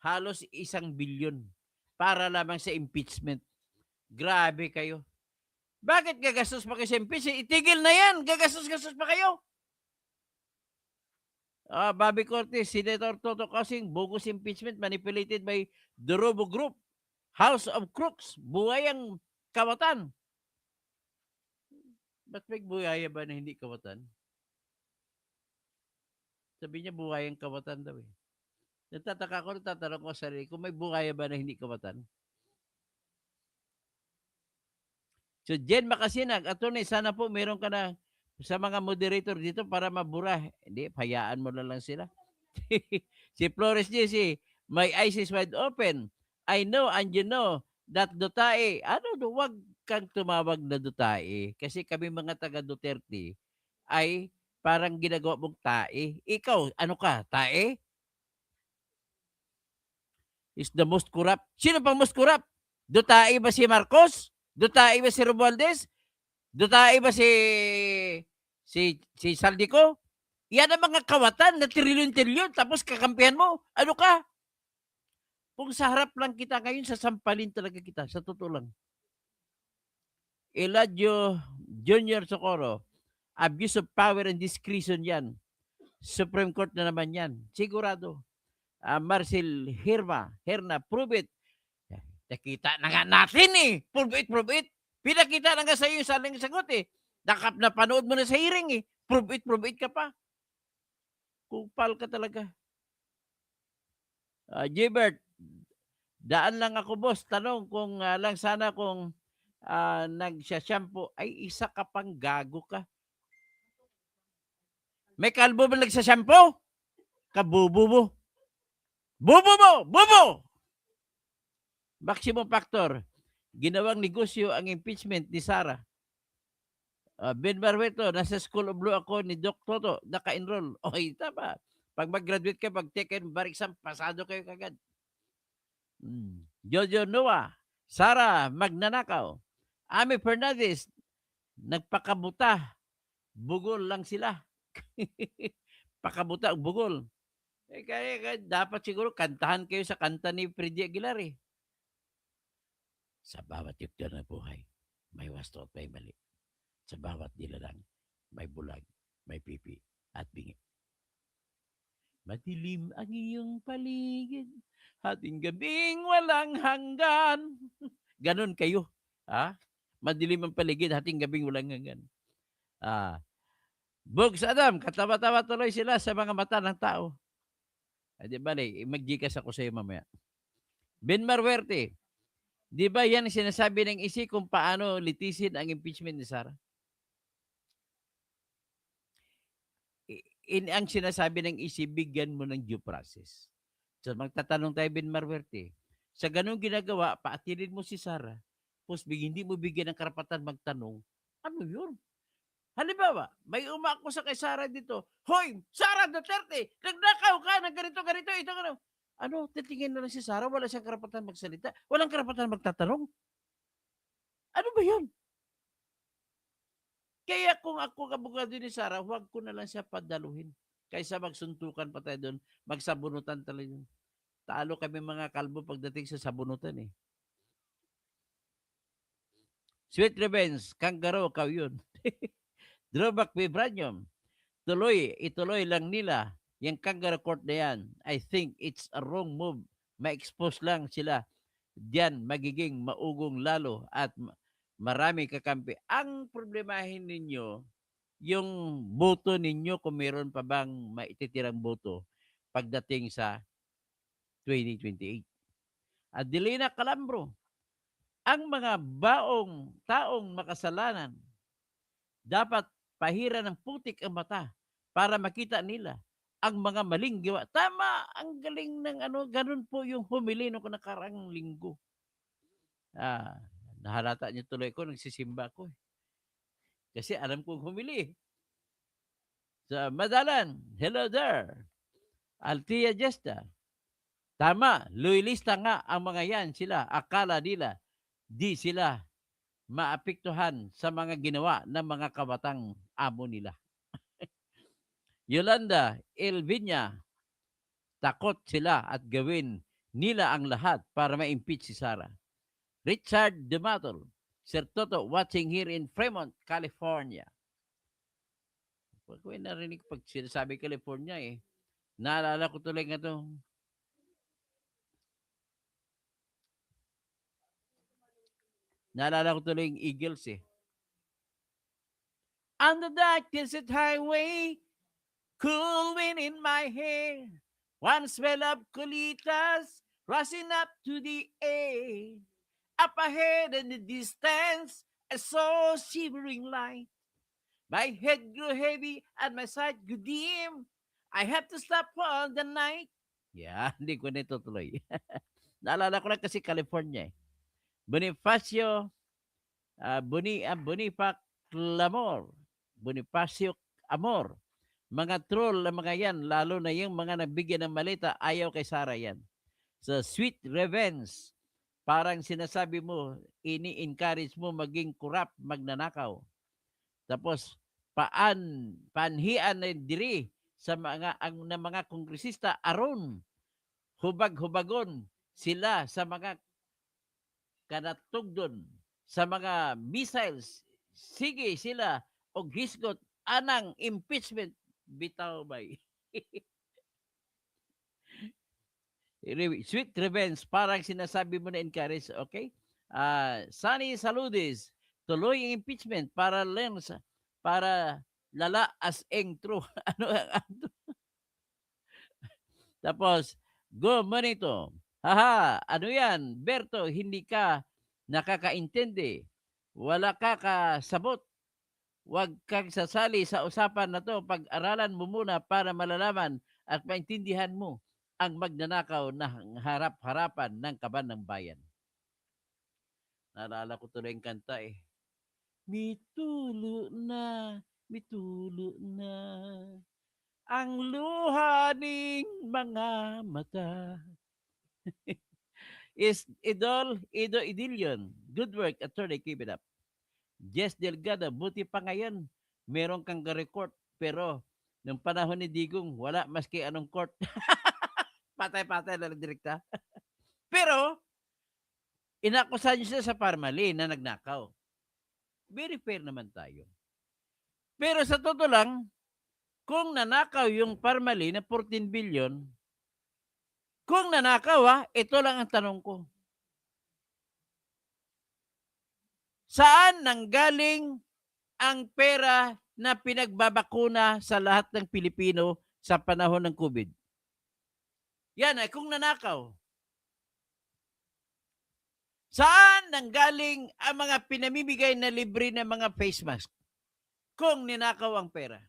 Halos 1 bilyon para lamang sa impeachment. Grabe kayo. Bakit gagastos pa kayo sa impeachment? Itigil na yan. Gagastos pa kayo. Bobby Cortez, Senator Toto Kasing, bogus impeachment manipulated by the Robo Group. House of Crooks, buhayang kawatan. Ba't may buhaya ba na hindi kawatan? Sabi niya buhayang kawatan daw eh. Nagtataka ako, natatanong ko sa sarili, kung may buhaya ba na hindi kawatan? So, Jen Makasinag, attorney, sana po meron ka na sa mga moderator dito para mabura. Hindi, hayaan mo na lang sila. Si Flores JC, my eyes is wide open. I know and you know that Dutae, wag kang tumawag na Dutae. Kasi kami mga taga Duterte ay parang ginagawa mong tae. Ikaw, ano ka, tae? Is the most corrupt. Sino pang most corrupt? Dutae ba si Marcos? Dutae ba si Romualdez? Dutae ba si Saldico? Yan ang mga kawatan na trilyon-trilyon tapos kakampihan mo. Ano ka? Kung sa harap lang kita ngayon, sasampalin talaga kita. Sa totoo lang. Eladio Junior Socorro, abuse of power and discretion yan. Supreme Court na naman yan. Sigurado. Marcel Herna, prove it. Nakita na nga natin eh. Prove it. Pinakita na nga sa iyo sa aling sagot eh. Napanood mo na sa hearing eh. Prove it ka pa. Kupal ka talaga. Gilbert, daan lang ako boss. Tanong kung lang sana kung nagsashampoo. Ay, isa ka pang gago ka. May kalbo ba nagsashampoo? Kabubo mo. Bubo! Maximum factor. Ginawang negosyo ang impeachment ni Sara. Ben Barreto, nasa School of Law ako ni Doc Toto, naka-enroll. Okay, tama. Pag mag-graduate ka, pag taken bar exam, pasado kayo kagad. Jojo Noah, Sara, magnanakaw. Ami Fernandez, nagpakabuta. Bugol lang sila. Pakabuta, bugol. Kaya dapat siguro kantahan kayo sa kanta ni Freddy Aguilar eh. Sa bawat yugto ng buhay, may wasto at may mali. Sa bawat nilalang, may bulag, may pipi, at bingi. Madilim ang iyong paligid, hating gabing walang hanggan. Ganon kayo. Ha? Madilim ang paligid, hating gabing walang hanggan. Bugs Adam, katawa-tawa tuloy sila sa mga mata ng tao. Di ba, mag-gikas ako sa iyo mamaya. Ben Marwerte, di ba yan sinasabi ng isi kung paano litisin ang impeachment ni Sara? Ang sinasabi ng isi, bigyan mo ng due process. So magtatanong tayo, Ben Marwerte, sa ganung ginagawa, paatilin mo si Sara, tapos hindi mo bigyan ng karapatan magtanong, ano yun? Halimbawa, may umako sa kay Sara dito, Hoy, Sara Duterte, nagnakaw ka ng ganito, ito, ano? Ano, titingin na lang si Sara, wala siyang karapatan magsalita, walang karapatan magtatanong. Ano ba yun? Kaya kung ako abogado ni Sara, huwag ko na lang siya padaluhin. Kaysa magsuntukan pa tayo doon, magsabunutan talaga. Talo kami mga kalbo pagdating sa sabunutan eh. Sweet Revenge, kangaroo, kaw yun. Drawback vibranium. Ituloy lang nila yung kangaroo court na yan. I think it's a wrong move. Ma-expose lang sila. Diyan magiging maugong lalo at marami kakampi. Ang problemahin ninyo, yung boto ninyo kung meron pa bang maititirang boto pagdating sa 2028. Adelina Calambro, ang mga taong makasalanan dapat pahira ng putik ang mata para makita nila ang mga maling gawa. Tama, ang galing ng ganun po yung humili nung nakarang linggo. Nahalata niyo tuloy ko, nagsisimba ko. Kasi alam kong humili. Sa Madalan, hello there. Altia Jesta. Tama, loyalista nga ang mga yan sila. Akala nila, di sila maapektuhan sa mga ginawa ng mga kabatang amo nila. Yolanda Elvinia, takot sila at gawin nila ang lahat para ma-impeach si Sara. Richard Dematol, Sir Toto, watching here in Fremont, California. Pag ko narinig pag sinasabi California eh, naalala ko tuloy nga ito. Naalala ko tuloy yung Eagles eh. On the dark desert highway, cool wind in my hair. One smell of colitas rising up to the air. Up ahead in the distance, I saw shivering light. My head grew heavy and my sight grew dim. I had to stop for the night. Yeah, hindi ko na itutuloy. Naalala ko lang kasi California eh. Bonifacio, Bonifac Lamor, Bonifacio Amor. Mga troll ang mga yan, lalo na yung mga nabigyan ng malita, ayaw kay Sarah yan. So, sweet revenge. Parang sinasabi mo, ini-encourage mo maging corrupt, magnanakaw. Tapos, panhian na diri sa ng mga kongresista aron hubag-hubagon sila sa mga kanatugdon, sa mga missiles. Sige sila og hisgot anang impeachment bitaw bay. Sweet revenge, parang sinasabi mo na encourage, okay? Sunny Saludes, tuloy ang impeachment para lala as eng true. Ano ang Tapos, go monito. Haha, ano yan? Berto, hindi ka nakakaintindi. Wala ka kasabot. Huwag kang sasali sa usapan na to. Pag-aralan mo muna para malalaman at maintindihan mo ang magnanakaw na harap-harapan ng kaban ng bayan. Naalala ko tuloy yung kanta eh. Mitulo na ang luha ning mga mata. Is Ido Idilion. Good work, attorney, keep it up. Jess Delgado, buti pa ngayon, meron kang record. Pero, nung panahon ni Digong, wala maski anong court. Patay-patay na direkta. Pero, inakusahan niyo siya sa parmali na nagnakaw. Very fair naman tayo. Pero sa totoo lang, kung nanakaw yung parmali na 14 billion, kung nanakaw ito lang ang tanong ko. Saan nanggaling ang pera na pinagbabakuna sa lahat ng Pilipino sa panahon ng COVID? Yan ay kung nanakaw. Saan nanggaling ang mga pinamimigay na libre na mga face mask? Kung ninakaw ang pera.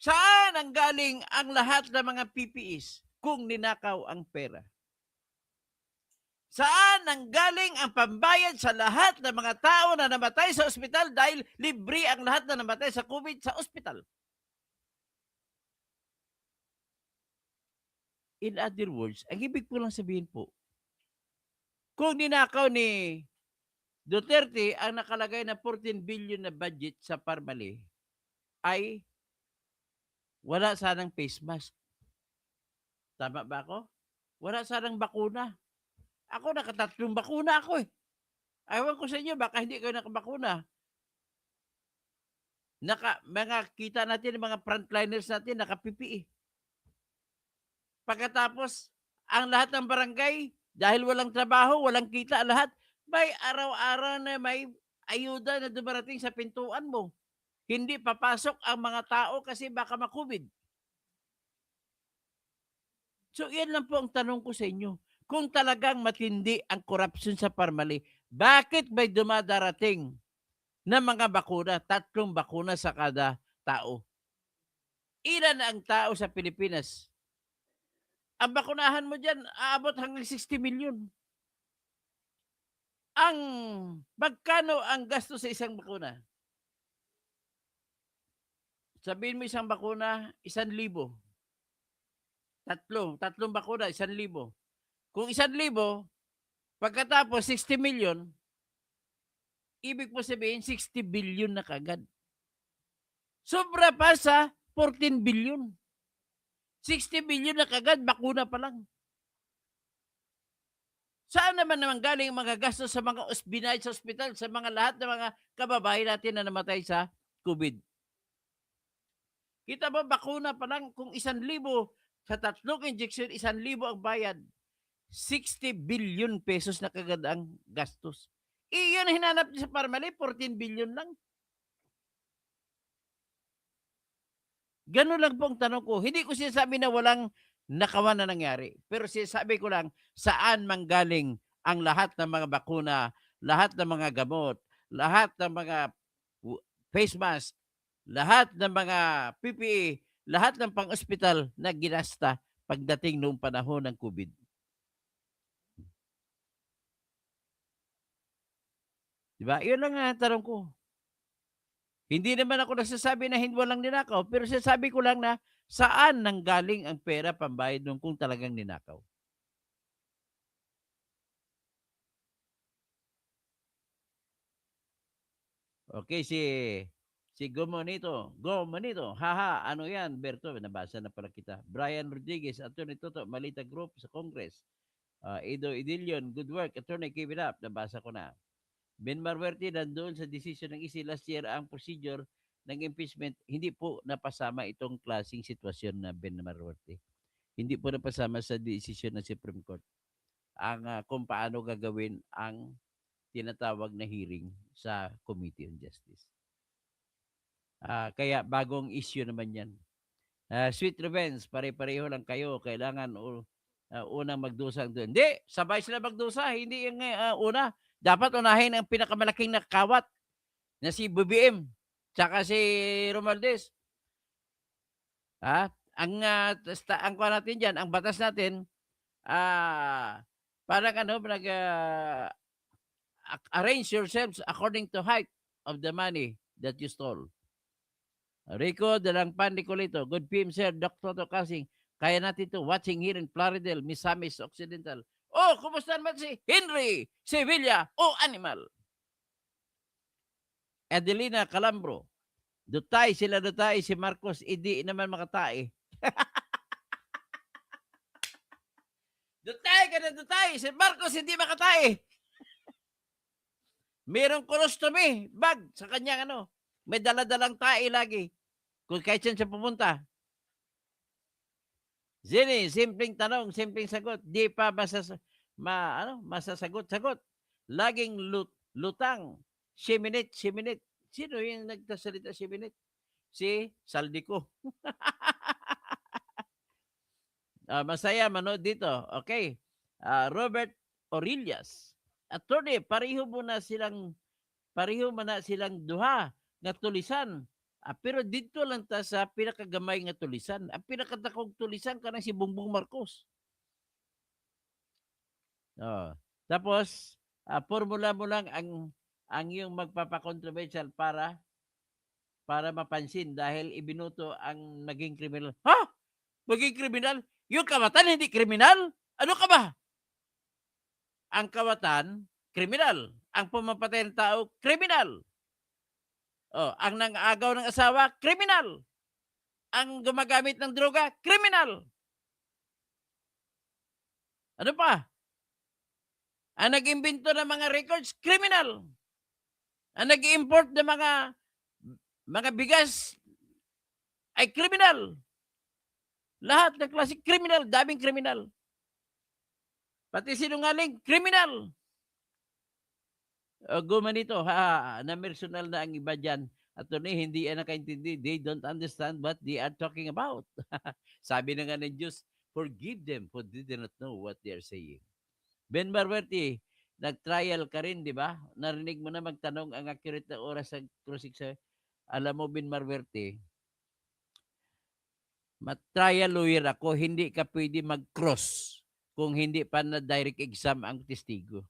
Saan nanggaling ang lahat ng mga PPEs? Kung ninakaw ang pera. Saan nanggaling ang pambayad sa lahat ng mga tao na namatay sa ospital dahil libre ang lahat na namatay sa COVID sa ospital? In other words, ang ibig po lang sabihin po, kung ninakaw ni Duterte ang nakalagay na 14 billion na budget sa Parmali, ay wala sanang face mask. Tama ba ako? Wala sanang bakuna. Ako, nakatatlong bakuna ako eh. Ayaw ko sa inyo, baka hindi kayo nakabakuna. Mga kita natin, mga frontliners natin, naka-PPE. Pagkatapos, ang lahat ng barangay, dahil walang trabaho, walang kita, lahat, may araw-araw na may ayuda na dumarating sa pintuan mo. Hindi papasok ang mga tao kasi baka ma-COVID. So, yan lang po ang tanong ko sa inyo. Kung talagang matindi ang corruption sa Parmali, bakit may dumadarating na mga bakuna, 3 bakuna sa kada tao? Ilan ang tao sa Pilipinas? Ang bakunahan mo dyan, aabot hanggang 60 million. Magkano ang gasto sa isang bakuna? Sabihin mo isang bakuna, 1,000. Tatlong bakuna, 1,000. Kung 1,000, pagkatapos 60 million, ibig po sabihin 60 billion na kagad. Sobra pa sa 14 billion. 60 billion na kagad, bakuna pa lang. Saan naman galing ang mga gastos sa mga binayad sa ospital, sa mga lahat ng mga kababayan natin na namatay sa COVID? Kita ba, bakuna pa lang, kung 1,000 sa 3 injection, 1,000 ang bayad. 60 billion pesos na kagad ang gastos. Iyon hinanap niya sa Parmali, 14 billion lang. Ganun lang po ang tanong ko. Hindi ko sinasabi na walang nakawan na nangyari. Pero sinasabi ko lang, saan manggaling ang lahat ng mga bakuna, lahat ng mga gamot, lahat ng mga face mask, lahat ng mga PPE, lahat ng pang-ospital na ginasta pagdating noong panahon ng COVID. Diba? Yun lang ang tanong ko. Hindi naman ako nagsasabi na hindi walang ninakaw, pero sinasabi ko lang na saan nanggaling ang pera pambayad nung kung talagang ninakaw. Okay, si Gomonito. Gomonito. Haha, ano yan, Berto? Nabasa na pala kita. Brian Rodriguez, Attorney Toto, Malita Group sa Congress. Edo Idilion, good work. Attorney, keep it up. Nabasa ko na. Ben Marwerte, nandoon sa decision ng ICC last year ang procedure ng impeachment, hindi po napasama itong klaseng sitwasyon na Ben Marwerte. Hindi po napasama sa decision ng Supreme Court ang kung paano gagawin ang tinatawag na hearing sa Committee on Justice. Kaya bagong issue naman yan. Sweet Revenge, pare-pareho lang kayo. Kailangan unang magdusa doon. Hindi, sabay sila magdusa. Hindi yung una. Dapat unahin ang pinakamalaking nakawat na si BBM tsaka si Romualdez. Ang kuha natin dyan, ang batas natin, parang arrange yourselves according to height of the money that you stole. Rico Dalangpan Nicolito, good PM sir, Dr. Kasing, kaya natin to watching here in Plaridel, Misamis Occidental. Oh, kumusta naman si Henry Sevilla, animal. Adelina Calambro, dutay si Marcos, hindi naman makatay. Dutay, si Marcos hindi makatay. Merong colostomy bag sa kanyang may dala-dalang tae lagi. Kung kahit saan siya pumunta. Zini, simpleng tanong, simpleng sagot. Di pa masasagot-sagot. Laging lutang. Siminit. Sino yung nagtasalita siminit? Si Saldico. Masaya manood dito. Okay. Robert Orillas. Attorney, pareho mo na silang duha nga tulisan. Pero dito lang ta sa pinakagamay nga tulisan. Ang pinakatakog tulisan kanang si Bongbong Marcos. Tapos formula mo lang ang yung magpapakontroversial para mapansin dahil ibinuto ang maging kriminal. Ha? Maging kriminal? Yung kawatan hindi kriminal? Ano ka ba? Ang kawatan, kriminal. Ang pumapatay ng tao, kriminal. Ang nang-agaw ng asawa, kriminal. Ang gumagamit ng droga, kriminal. Ano pa? Ang nag-imbento ng mga records, kriminal. Ang nag-import ng mga bigas ay kriminal. Lahat ng klase kriminal, daming kriminal. Pati sinungaling, kriminal. Gumanito, na personal na ang iba dyan. Attorney, hindi yan nakaintindi. They don't understand what they are talking about. Sabi na nga ng Diyos, forgive them for they do not know what they are saying. Ben Marwerte, nag-trial ka rin, di ba? Narinig mo na magtanong ang accurate na oras sa crucifix. Alam mo, Ben Marwerte, trial lawyer ako, hindi ka pwede mag-cross kung hindi pa na direct exam ang testigo.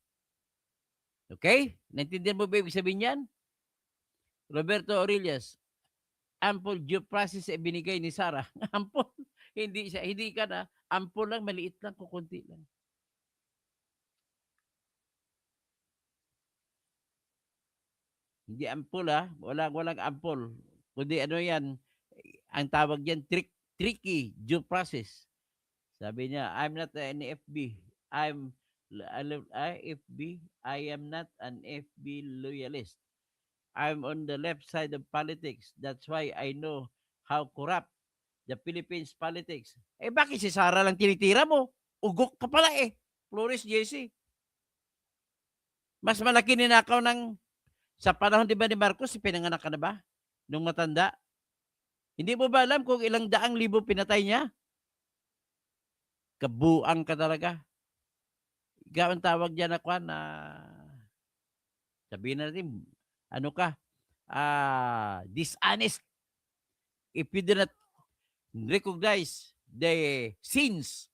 Okay? Naintindihan mo ba ibig sabihin yan? Roberto Orillas, ample due process ay binigay ni Sarah. Ample. Hindi ka na. Ample lang, maliit lang, kukunti lang. Hindi ample walang ample. Kundi yan, ang tawag yan, tricky due process. Sabi niya, I'm not an FB. I'm FB. I am not an FB loyalist. I'm on the left side of politics. That's why I know how corrupt the Philippines politics. Bakit si Sara lang tinitira mo? Ugok ka pala Flores JC. Mas malaki ninakaw ng sa panahon 'di ba ni Marcos, pinanganak ka na ba nung matanda? Hindi mo ba alam kung ilang daang libo pinatay niya? Kabuang ka talaga. Ikaw ang tawag diyan na kuwan na sabihin na natin ano ka, dishonest. If you do not recognize the sins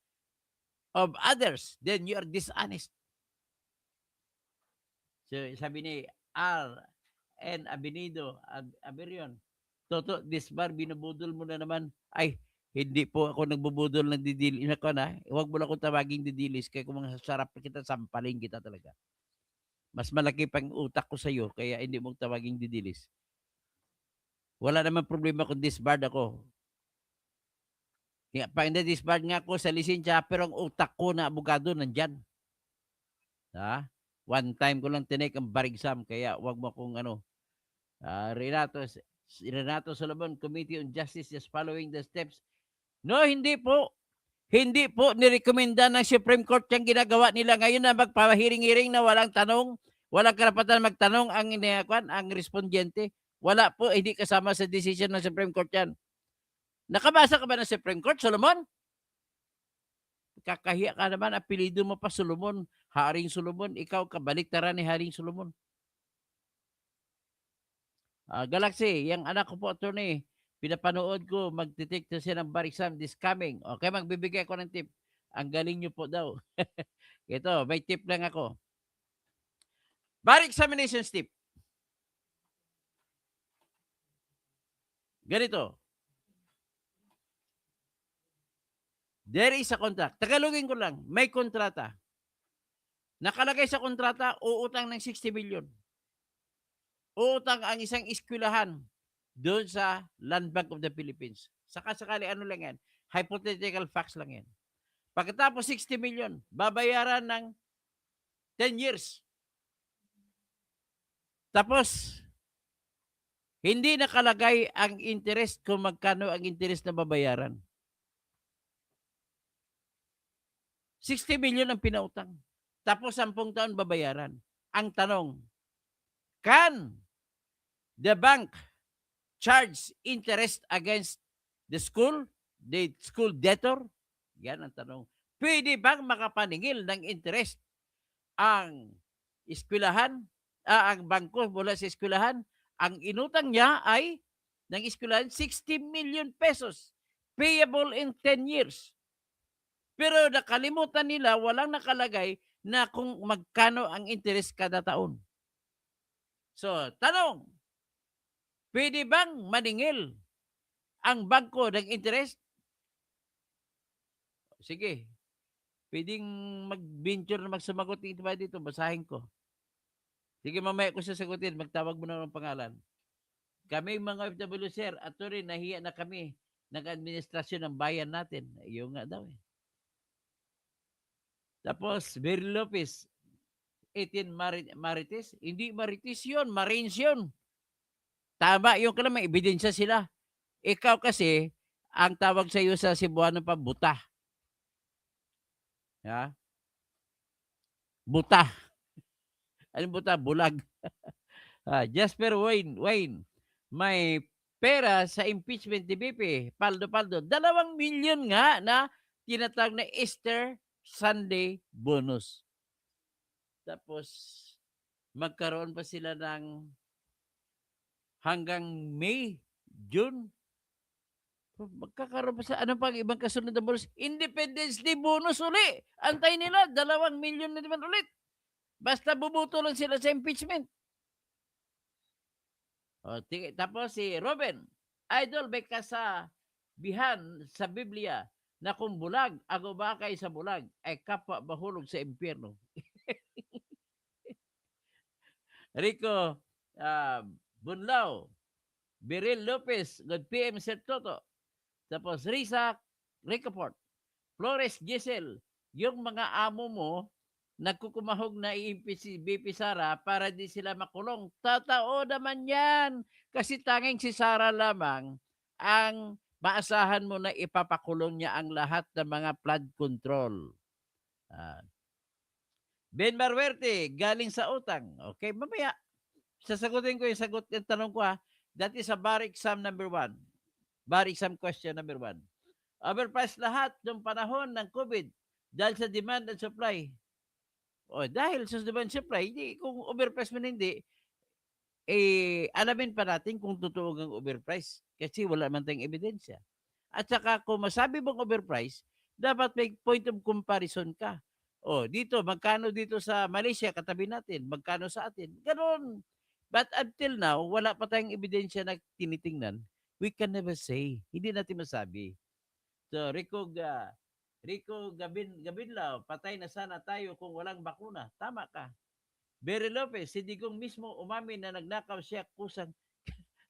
of others, then you are dishonest. So, sabi ni R.N. Aberion, Toto, this bar, binubudol mo na naman. Ay, hindi po ako nagbubudol ng didilis. Ako na, huwag mo na akong tawaging didilis. Kaya kung mga sarap kita, sampaling kita talaga. Mas malaki pang utak ko sa iyo, kaya hindi mo tawaging didilis. Wala naman problema kung disbarred ako. Kaya pag na-disbarred nga ako sa lisensya, pero ang utak ko na abogado nandyan. Ha? One time ko lang tinake ang bar exam, kaya wag mo kung ano. Renato Solomon, Committee on Justice just following the steps. No, hindi po. Hindi po nirekomenda ng Supreme Court yung ginagawa nila ngayon na magpahiring-hiring na walang tanong, walang karapatan magtanong ang respondyente. Wala po, hindi kasama sa decision ng Supreme Court yan. Nakabasa ka ba ng Supreme Court, Solomon? Kakahiya ka naman, apelido mo pa Solomon, Haring Solomon, ikaw kabaliktaran ni Haring Solomon. Galaxy, yung anak ko po, attorney, pinapanood ko, magtitik siya ng bar exam this coming. Okay, magbibigay ko ng tip. Ang galing nyo po daw. Ito, may tip lang ako. Bar examinations tip. Ganito. There is a contract. Tagalogin ko lang, may kontrata. Nakalagay sa kontrata, uutang ng 60 million. Uutang ang isang eskwelahan doon sa Land Bank of the Philippines. Sakali ano lang yan, hypothetical facts lang yan. Pagkatapos 60 million, babayaran ng 10 years. Tapos, hindi nakalagay ang interest kung magkano ang interest na babayaran. 60 million ang pinautang. Tapos 10 taon babayaran. Ang tanong, can the bank charge interest against the school debtor? Yan ang tanong. Pwede bang makapaningil ng interest ang eskwelahan, ang bangko mula sa eskwelahan? Ang inutang niya ay ng eskwelahan 60 million pesos payable in 10 years. Pero nakalimutan nila, walang nakalagay na kung magkano ang interest kada taon. So, tanong, pwede bang maningil ang bangko ng interest? Sige, pwedeng mag-venture na magsumagot dito, basahin ko. Sige, mamaya ko sasagutin, magtawag mo na ng pangalan. Kami mga OFW, sir, at rin nahiya na kami ng administrasyon ng bayan natin. Yung nga daw eh. Tapos, Beryl Lopez, 18 Marites. Hindi Marites yun, Marines yun. Tama, yung kailangan may ebidensya sila. Ikaw kasi, ang tawag sa iyo sa Cebuano pa, buta. Ha? Buta. Anong buta? Bulag. Jasper Wayne, may pera sa impeachment ni BP, Paldo. 2 million nga na tinatawag na Easter Sunday bonus. Tapos, magkaroon pa sila ng hanggang May, June. Magkakaroon pa sa ano pang ibang kasunod na bonus? Independence Day bonus uli. Antay nila, 2 million na naman ulit. Basta bubuto lang sila sa impeachment. Tapos si Robin, idol, may kasabihan sa Biblia na kung bulag, agubakay sa bulag, ay kapwa bahulog sa impyerno. Rico Bunlao, Beryl Lopez, God PM Sir Toto. Tapos Risa Ricoport, Flores Giselle, yung mga amo mo, nagkukumahog na i-impeach si BP Sara para di sila makulong. Tatao naman yan. Kasi tanging si Sara lamang ang maasahan mo na ipapakulong niya ang lahat ng mga flood control. Ben Marwerte, galing sa utang. Okay, mamaya, sasagutin ko yung tanong ko ha. That is a bar exam number 1. Bar exam question number 1. Overpriced lahat ng panahon ng COVID dahil sa demand and supply. O, dahil sa demand and supply, hindi, kung overpriced man hindi, alamin pa natin kung totoo ang overprice kasi wala man tayong ebidensya. At saka kung masabi mong overprice, dapat may point of comparison ka. O, dito, magkano dito sa Malaysia, katabi natin, magkano sa atin. Ganon. But until now, wala pa tayong ebidensya na tinitingnan. We can never say. Hindi natin masabi. So, Rico Gabinlao, patay na sana tayo kung walang bakuna. Tama ka. Berry Lopez, si Digong mismo umamin na nagnakaw siya kusang.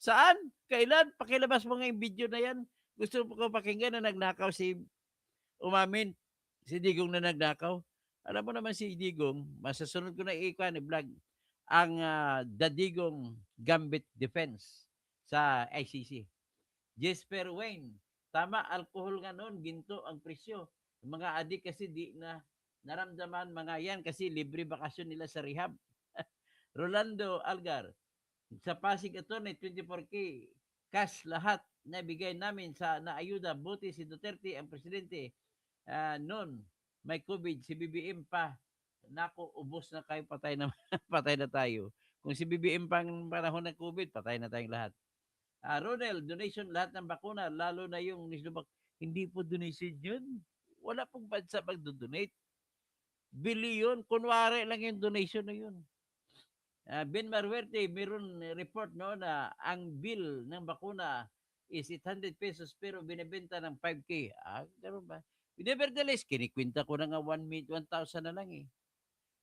Saan? Kailan? Pakilabas mo nga yung video na yan. Gusto ko pakinggan na nagnakaw si umamin. Si Digong na nagnakaw. Alam mo naman si Digong, masasunod ko na i-vlog ang The Digong Gambit Defense sa ICC. Jesper Wayne, tama, alcohol nga noon, ginto ang presyo. Yung mga adik kasi di na naramdaman mga yan kasi libre bakasyon nila sa rehab. Rolando Algar, sa Pasig Attorney, 24K, cash lahat na bigay namin sa naayuda. Buti si Duterte ang presidente noon. May COVID, si BBM pa. Nako, ubos na kayo, patay na, patay na tayo. Kung si BBM pang panahon ng COVID, patay na tayong lahat. Ronel, donation lahat ng bakuna, lalo na yung Nisdobak. Hindi po donation yun. Wala pong bansa mag-donate. Billion, kunwari lang yung donation na yun. Ben Marwerte, meron report no na ang bill ng bakuna is 800 pesos pero binebenta ng 5K. Ganoon ba? Nevertheless, kinikwenta ko na nga 1,000 na lang eh.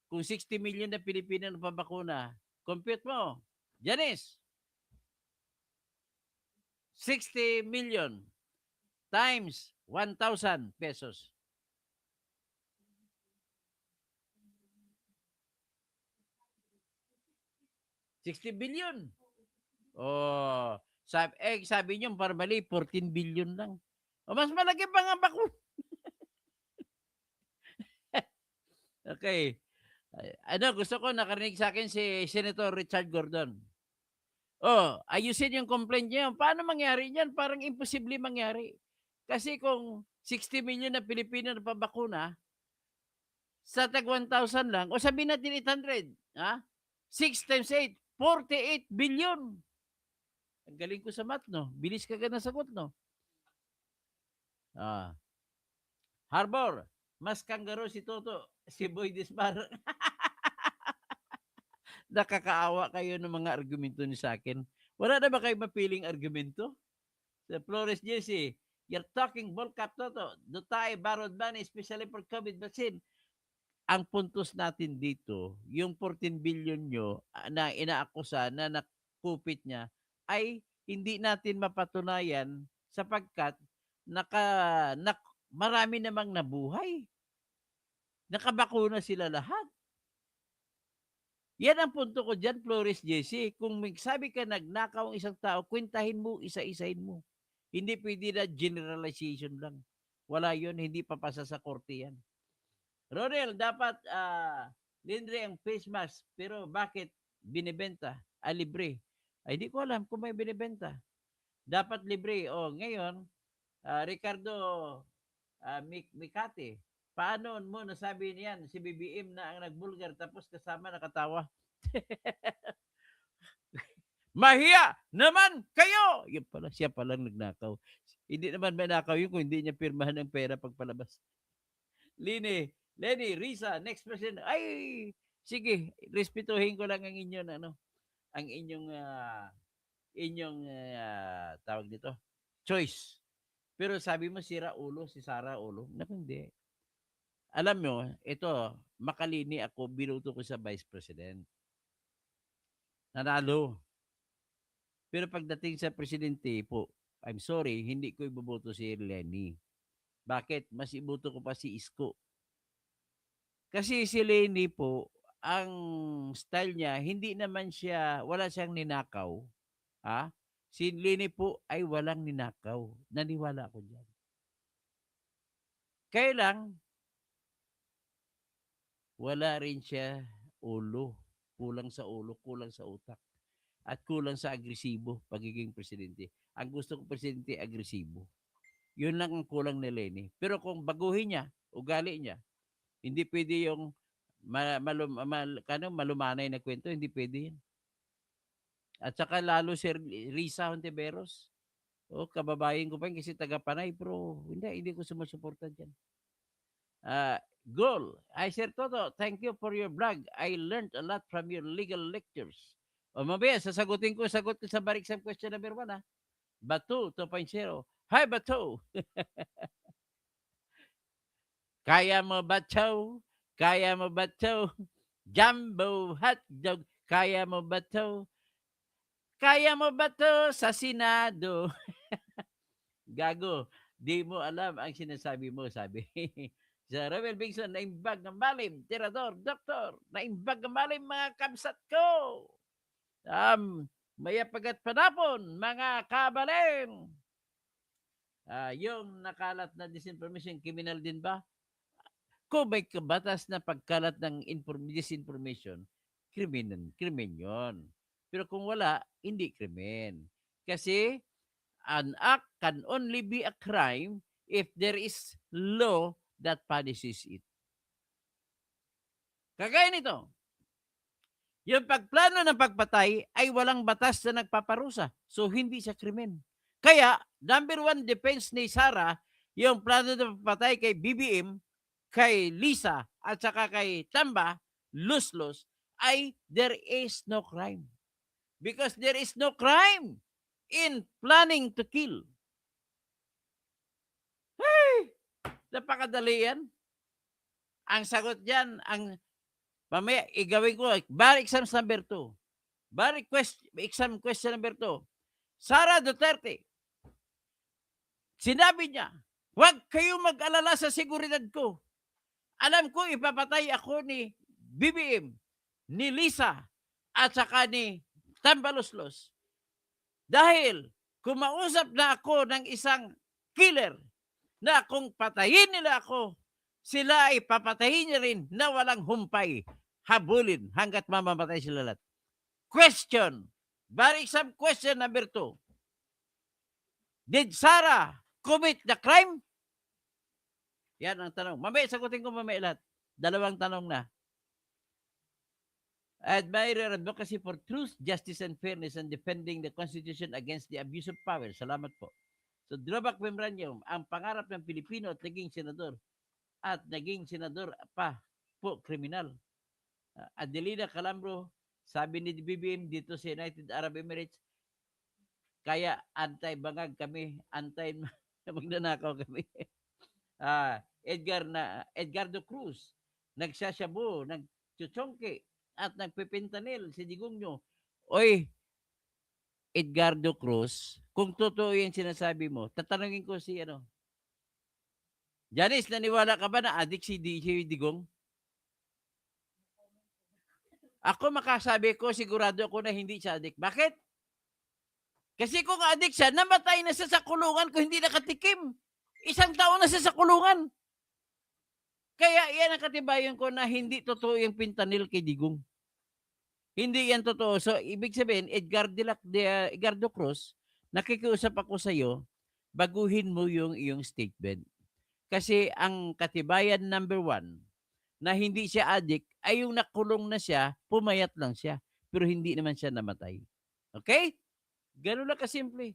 Kung 60 million na Pilipino na pabakuna, compute mo. Janice, 60 million times 1,000 pesos. 60 billion. Oh, sabi niyo para mali 14 billion lang. O mas malaki pa nga bakuna. Okay. Gusto ko nakarinig sa akin si Senator Richard Gordon. Ayusin yung complaint niya. Paano mangyari yan? Parang imposible mangyari. Kasi kung 60 million na Pilipino na pabakuna, sa tag 1,000 lang, o sabihin natin 800, 6 times 8, 48 billion. Ang galing ko sa math, no? Bilis ka na sagot, no? Harbor, mas kangaroo si Toto, si Boy Disbar. Nakakaawa kayo ng mga argumento niyo sa akin. Wala na ba kayo mapiling argumento? Sa Flores Jesse, you're talking bullcap, Toto. Dutay, Barod Bani, especially for COVID vaccine. Ang puntos natin dito, yung 14 billion nyo na inaakusa na nakupit niya, ay hindi natin mapatunayan sapagkat marami namang nabuhay. Nakabakuna sila lahat. Yan ang punto ko dyan, Flores Jesse. Kung sabi ka nagnakaw ang isang tao, kwentahin mo, isa-isahin mo. Hindi pwede na generalization lang. Wala yon, hindi papasa sa korte yan. Ronel, dapat libre ang face mask, pero bakit binibenta? Libre. Ay, di ko alam kung may binibenta. Dapat libre. Ngayon, Ricardo Mikate, paano mo nasabi niyan si BBM na ang nagbulgar tapos kasama nakatawa? Mahiya naman kayo! Yun pala, siya palang nagnakaw. Hindi naman may nakaw yun kung hindi niya pirmahan ng pera pagpalabas. Lenny, Risa, next person. Ay, sige, respetuhin ko lang ang inyong ang inyong tawag dito, choice. Pero sabi mo si Sara Ulo. Naku, hindi. Alam mo, ito, makalini ako, binuto ko sa Vice President. Nanalo. Pero pagdating sa presidente po, I'm sorry, hindi ko iboboto si Lenny. Bakit? Mas iboto ko pa si Isko. Kasi si Lenny po, ang style niya, hindi naman siya, wala siyang ninakaw. Si Lenny po ay walang ninakaw. Naniwala ako dyan. Kaya lang, wala rin siya ulo. Kulang sa ulo, kulang sa utak. At kulang sa agresibo pagiging presidente. Ang gusto ko presidente, agresibo. Yun lang ang kulang ni Lenny. Pero kung baguhin niya, ugali niya, hindi pwede yung malumanay na kwento, hindi pwede yan. At saka lalo si Risa Hontiveros. Kababayan ko pa yun kasi taga-Panay, pero hindi ko sumusuporta dyan. Goal. Ay, Sir Toto, thank you for your blog. I learned a lot from your legal lectures. Mamaya, sasagot ko sa bar exam question number 1, ha? Bato 2.0. Hi, Bato! Kaya mo, Bato? Kaya mo, Bato? Jumbo hotdog. Kaya mo, Bato? Kaya mo ba to sa Senado? Gago, di mo alam ang sinasabi mo, sabi. Sa Romel Bingson, naimbag ng malim, tirador, doktor, naimbag ng malim mga kamsat ko. Maya pagat panapon, mga kabaling. Yung nakalat na disinformation, criminal din ba? Kung may kabatas na pagkalat ng disinformation, krimen yun. Pero kung wala, hindi krimen. Kasi an act can only be a crime if there is law that punishes it. Kagaya nito, yung pagplano ng pagpatay ay walang batas na nagpaparusa. So, hindi siya krimen. Kaya, number 1 defense ni Sara, yung plano ng pagpatay kay BBM, kay Lisa, at saka kay Tamba, Luslos, ay there is no crime. Because there is no crime in planning to kill. Hey! Napakadali yan. Ang sagot dyan, mamaya, igawin ko, bar exam number 2. Bar exam question number 2. Sara Duterte, sinabi niya, huwag kayong mag-alala sa seguridad ko. Alam ko, ipapatay ako ni BBM, ni Lisa, at saka ni Tambaloslos. Dahil, kumausap na ako ng isang killer na kung patayin nila ako, sila ay papatayin niya rin na walang humpay. Habulin hanggat mamamatay sila lahat. Question. Bar exam question number 2. Did Sarah commit the crime? Yan ang tanong. Mamaya, sagutin ko mamaya lahat. 2 tanong na. Admirer advocacy for truth, justice, and fairness and defending the Constitution against the abuse of power. Salamat po. So, drawback memorandum, ang pangarap ng Pilipino at naging senador pa po, kriminal. Adelina Calambro, sabi ni BBM dito sa United Arab Emirates, kaya anti-bangag kami, magnanakaw kami. Edgardo Cruz, nagsasyabu, nagchuchongke, at nagpipintanil si Digongyo. Oy, Edgardo Cruz, kung totoo yung sinasabi mo, tatanungin ko si Janice, naniwala ka ba na adik si Digong? Ako makasabi ko, sigurado ako na hindi siya adik. Bakit? Kasi kung adik siya, namatay na siya sa kulungan kung hindi nakatikim. 1 taon na siya sa kulungan. Kaya yan ang katibayan ko na hindi totoo yung pintanil kay Digong. Hindi yan totoo. So, ibig sabihin, Edgardo Cruz, nakikiusap ako sa iyo, baguhin mo yung iyong statement. Kasi ang katibayan number 1, na hindi siya addict, ay yung nakulong na siya, pumayat lang siya. Pero hindi naman siya namatay. Okay? Ganun lang kasimple.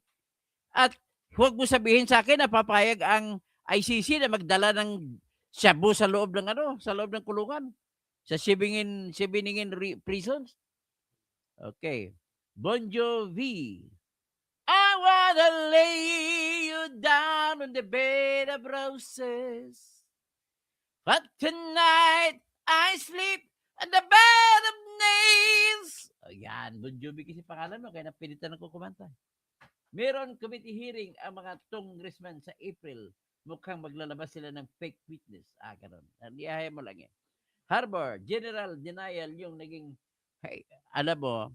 At huwag mo sabihin sa akin na papayag ang ICC na magdala ng shabu sa loob ng kulungan. Sa Sibingin prisons. Okay. Bon Jovi. I wanna lay you down on the bed of roses. But tonight, I sleep on the bed of nails. Ayan, Bon Jovi kasi pangalan mo, kaya napilitan ako kumanta. Meron committee hearing ang mga congressman sa April. Mukhang maglalabas sila ng fake witness. Ganun. Niyahaya mo lang yan. Harbor, general denial yung naging, alam mo,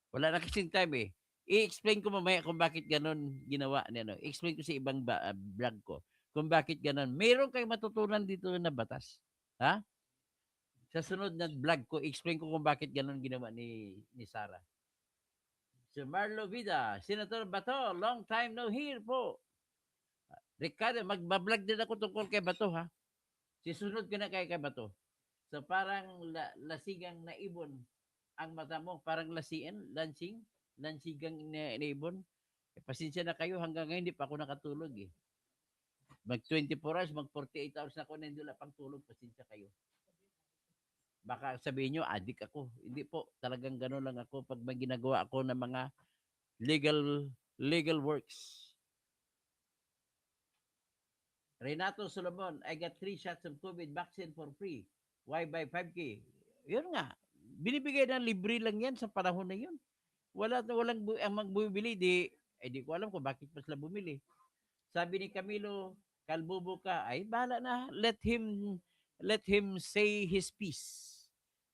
wala na kasing time eh. I-explain ko mamaya kung bakit ganun ginawa niya. I-explain ko sa ibang vlog ko kung bakit ganun. Meron kayong matutunan dito na batas. Ha? Sa sunod na vlog ko, explain ko kung bakit ganun ginawa ni Sarah. So Marlo Vida, Senator Bato, long time no hear po. Ricardo, magbablog din ako tungkol kay Bato ha. Sisunod ko na kay Bato. So parang lasigang na ibon ang mata mo, parang lansigang na ibon. Pasensya na kayo, hanggang ngayon hindi pa ako nakatulog eh. Mag 24 hours, mag 48 hours na ako na hindi wala pang tulog, pasensya kayo. Baka sabihin nyo, adik ako. Hindi po, talagang gano'n lang ako pag may ginagawa ako ng mga legal works. Renato Solomon, I got 3 shots of COVID vaccine for free. Why buy 5K? Yun nga, binibigay ng libre lang yan sa panahon na yun. Walang ang magbubili, di ko alam kung bakit pa sila bumili. Sabi ni Camilo, kalbubo ka, ay bahala na, let him say his piece.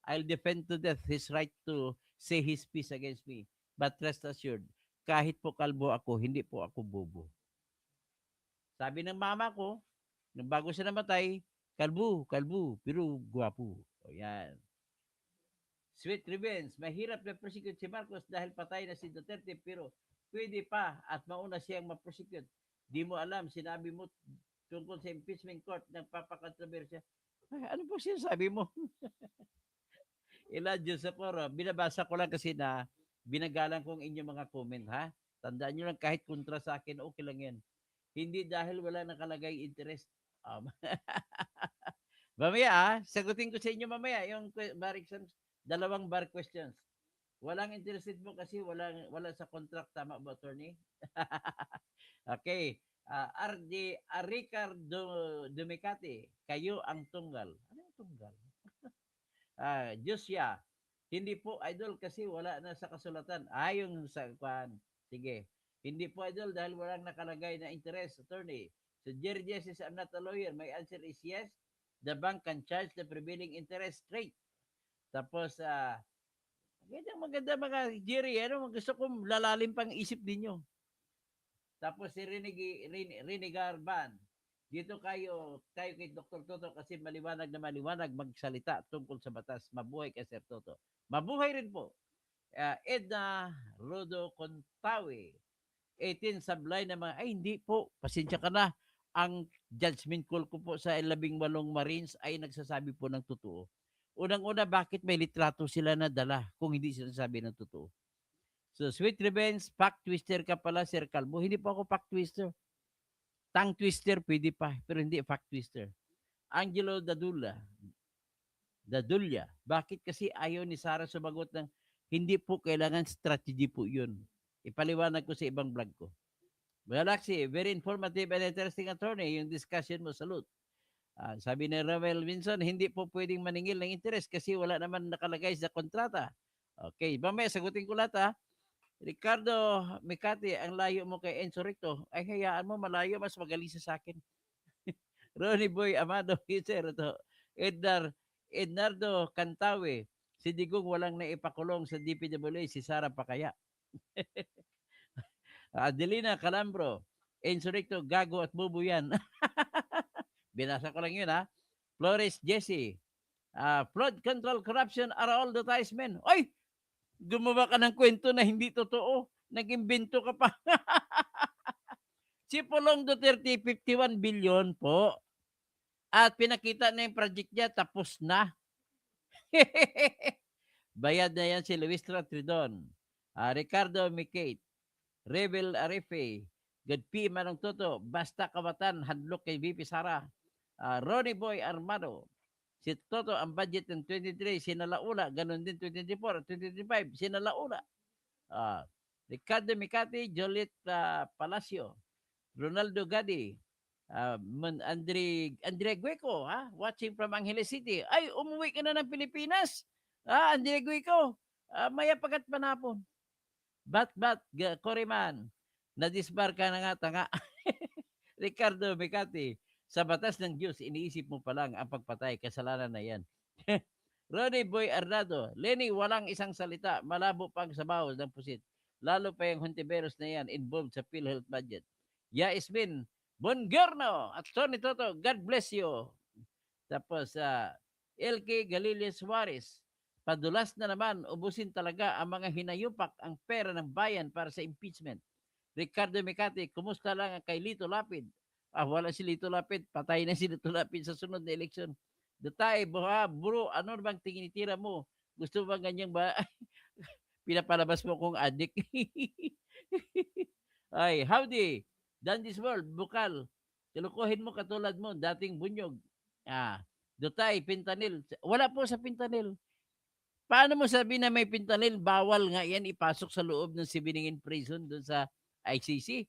I'll defend to death his right to say his piece against me. But rest assured, kahit po kalbo ako, hindi po ako bobo. Sabi ng mama ko, nung bago siya namatay, kalbo, pero guwapo. O yan. Sweet revenge, mahirap na prosecute si Marcos dahil patay na si Duterte, pero pwede pa at mauna siyang ma-prosecute. Di mo alam, sinabi mo tungkol sa impeachment court ng papakontrobersya. Ano po sinasabi mo? Elijah Saporo, binabasa ko lang kasi na binagalang kong inyong mga comment, ha? Tandaan nyo lang, kahit kontra sa akin, okay lang yan. Hindi dahil wala nakalagay interest. Mamaya, sagutin ko sa inyo mamaya yung bar exams, 2 bar questions. Walang interested mo kasi wala sa contract, tama ba, attorney? Okay. Ricardo Dumicati, kayo ang tunggal. Ano yung tunggal? Josia, hindi po idol kasi wala na sa kasulatan. Yung sa kwan. Sige. Hindi po idol dahil walang nakalagay na interest, attorney. So Jerry says, I'm not a lawyer. My answer is yes. The bank can charge the prevailing interest rate. Tapos, maganda mga Jerry, gusto kong lalalim pang isip ninyo. Tapos si Rene Garban, dito kayo kay Dr. Toto kasi maliwanag magsalita tungkol sa batas. Mabuhay kay Sir Toto. Mabuhay rin po. Edna Rodo Contawe, 18 sablay na mga, hindi po, pasensya ka na. Ang judgment call ko po sa 18 Marines ay nagsasabi po ng totoo. Unang-una, bakit may litrato sila na dala kung hindi sila sabi ng totoo? So, sweet revenge, fact twister ka pala, Sir Calvo. Hindi po ako fact twister. Tongue twister, pwede pa, pero hindi fact twister. Angelo Dadulya, bakit kasi ayaw ni Sarah sumagot ng hindi po kailangan strategy po yun. Ipaliwanag ko sa ibang vlog ko. Galaxy, very informative and interesting attorney, yung discussion mo, salute. Sabi ni Ravel Vinson, hindi po pwedeng maningil ng interest kasi wala naman nakalagay sa kontrata. Okay, mamaya sagutin ko lahat ha. Ricardo Mikati, ang layo mo kay Enzo Recto. Ay, hayaan mo, malayo, mas magaling sa akin. Ronnie Boy Amado, sir, ito. Ednardo Cantawe, si Digong walang naipakulong sa DPWA, si Sara pa kaya. Adelina Calambro, Enzo Recto, gago at bubo yan. Binasa ko lang yun ha. Flores Jesse, flood control corruption are all the ties men. Oy! Gumawa ka ng kwento na hindi totoo. Nag-imbento ka pa. Si Pulong Duterte, 51 billion po. At pinakita na yung project niya, tapos na. Bayad na yan si Luis Tridon. Ricardo Mikate, Rebel Arife, Gadpi Manong Toto, Basta Kawatan, Hadlok kay VP Sara. Ronnie Boy Armado, si Toto, ang budget ng 23, sinalaula. Ganon din 24, 2025, sinalaula. Ricardo Mikati, Joliet Palacio, Ronaldo Gadi, Andre Gueco, watching from Angeles City. Ay, umuwi ka na ng Pilipinas. Andre Gueco, maya pagat panapon. Bat, Koriman, nadisbar ka na nga, tanga. Ricardo Mikati, sa batas ng Diyos, iniisip mo pa lang ang pagpatay, kasalanan na yan. Ronnie Boy Arnado, Lenny, walang isang salita, malabo pang sabaw ng pusit. Lalo pa yung Hontiveros na yan, involved sa PhilHealth budget. Yaismin, Bongiorno, at Tony Toto, God bless you. Tapos, LK Galilea Suarez, padulas na naman, ubusin talaga ang mga hinayupak ang pera ng bayan para sa impeachment. Ricardo Mecate, kumusta lang ang kay Lito Lapid? Wala si Lito Lapid, patay na si Lito Lapid sa sunod na eleksyon. Dutay, buha, bro, ano bang tinitira mo? Gusto ba ganyang ba? Pinapalabas mo kong adik. Ay, howdy. Done this world, bukal. Tilukuhin mo katulad mo, dating bunyog. Dutay, Pintanil. Wala po sa Pintanil. Paano mo sabi na may Pintanil? Bawal nga yan ipasok sa loob ng Sibilingin Prison doon sa ICC.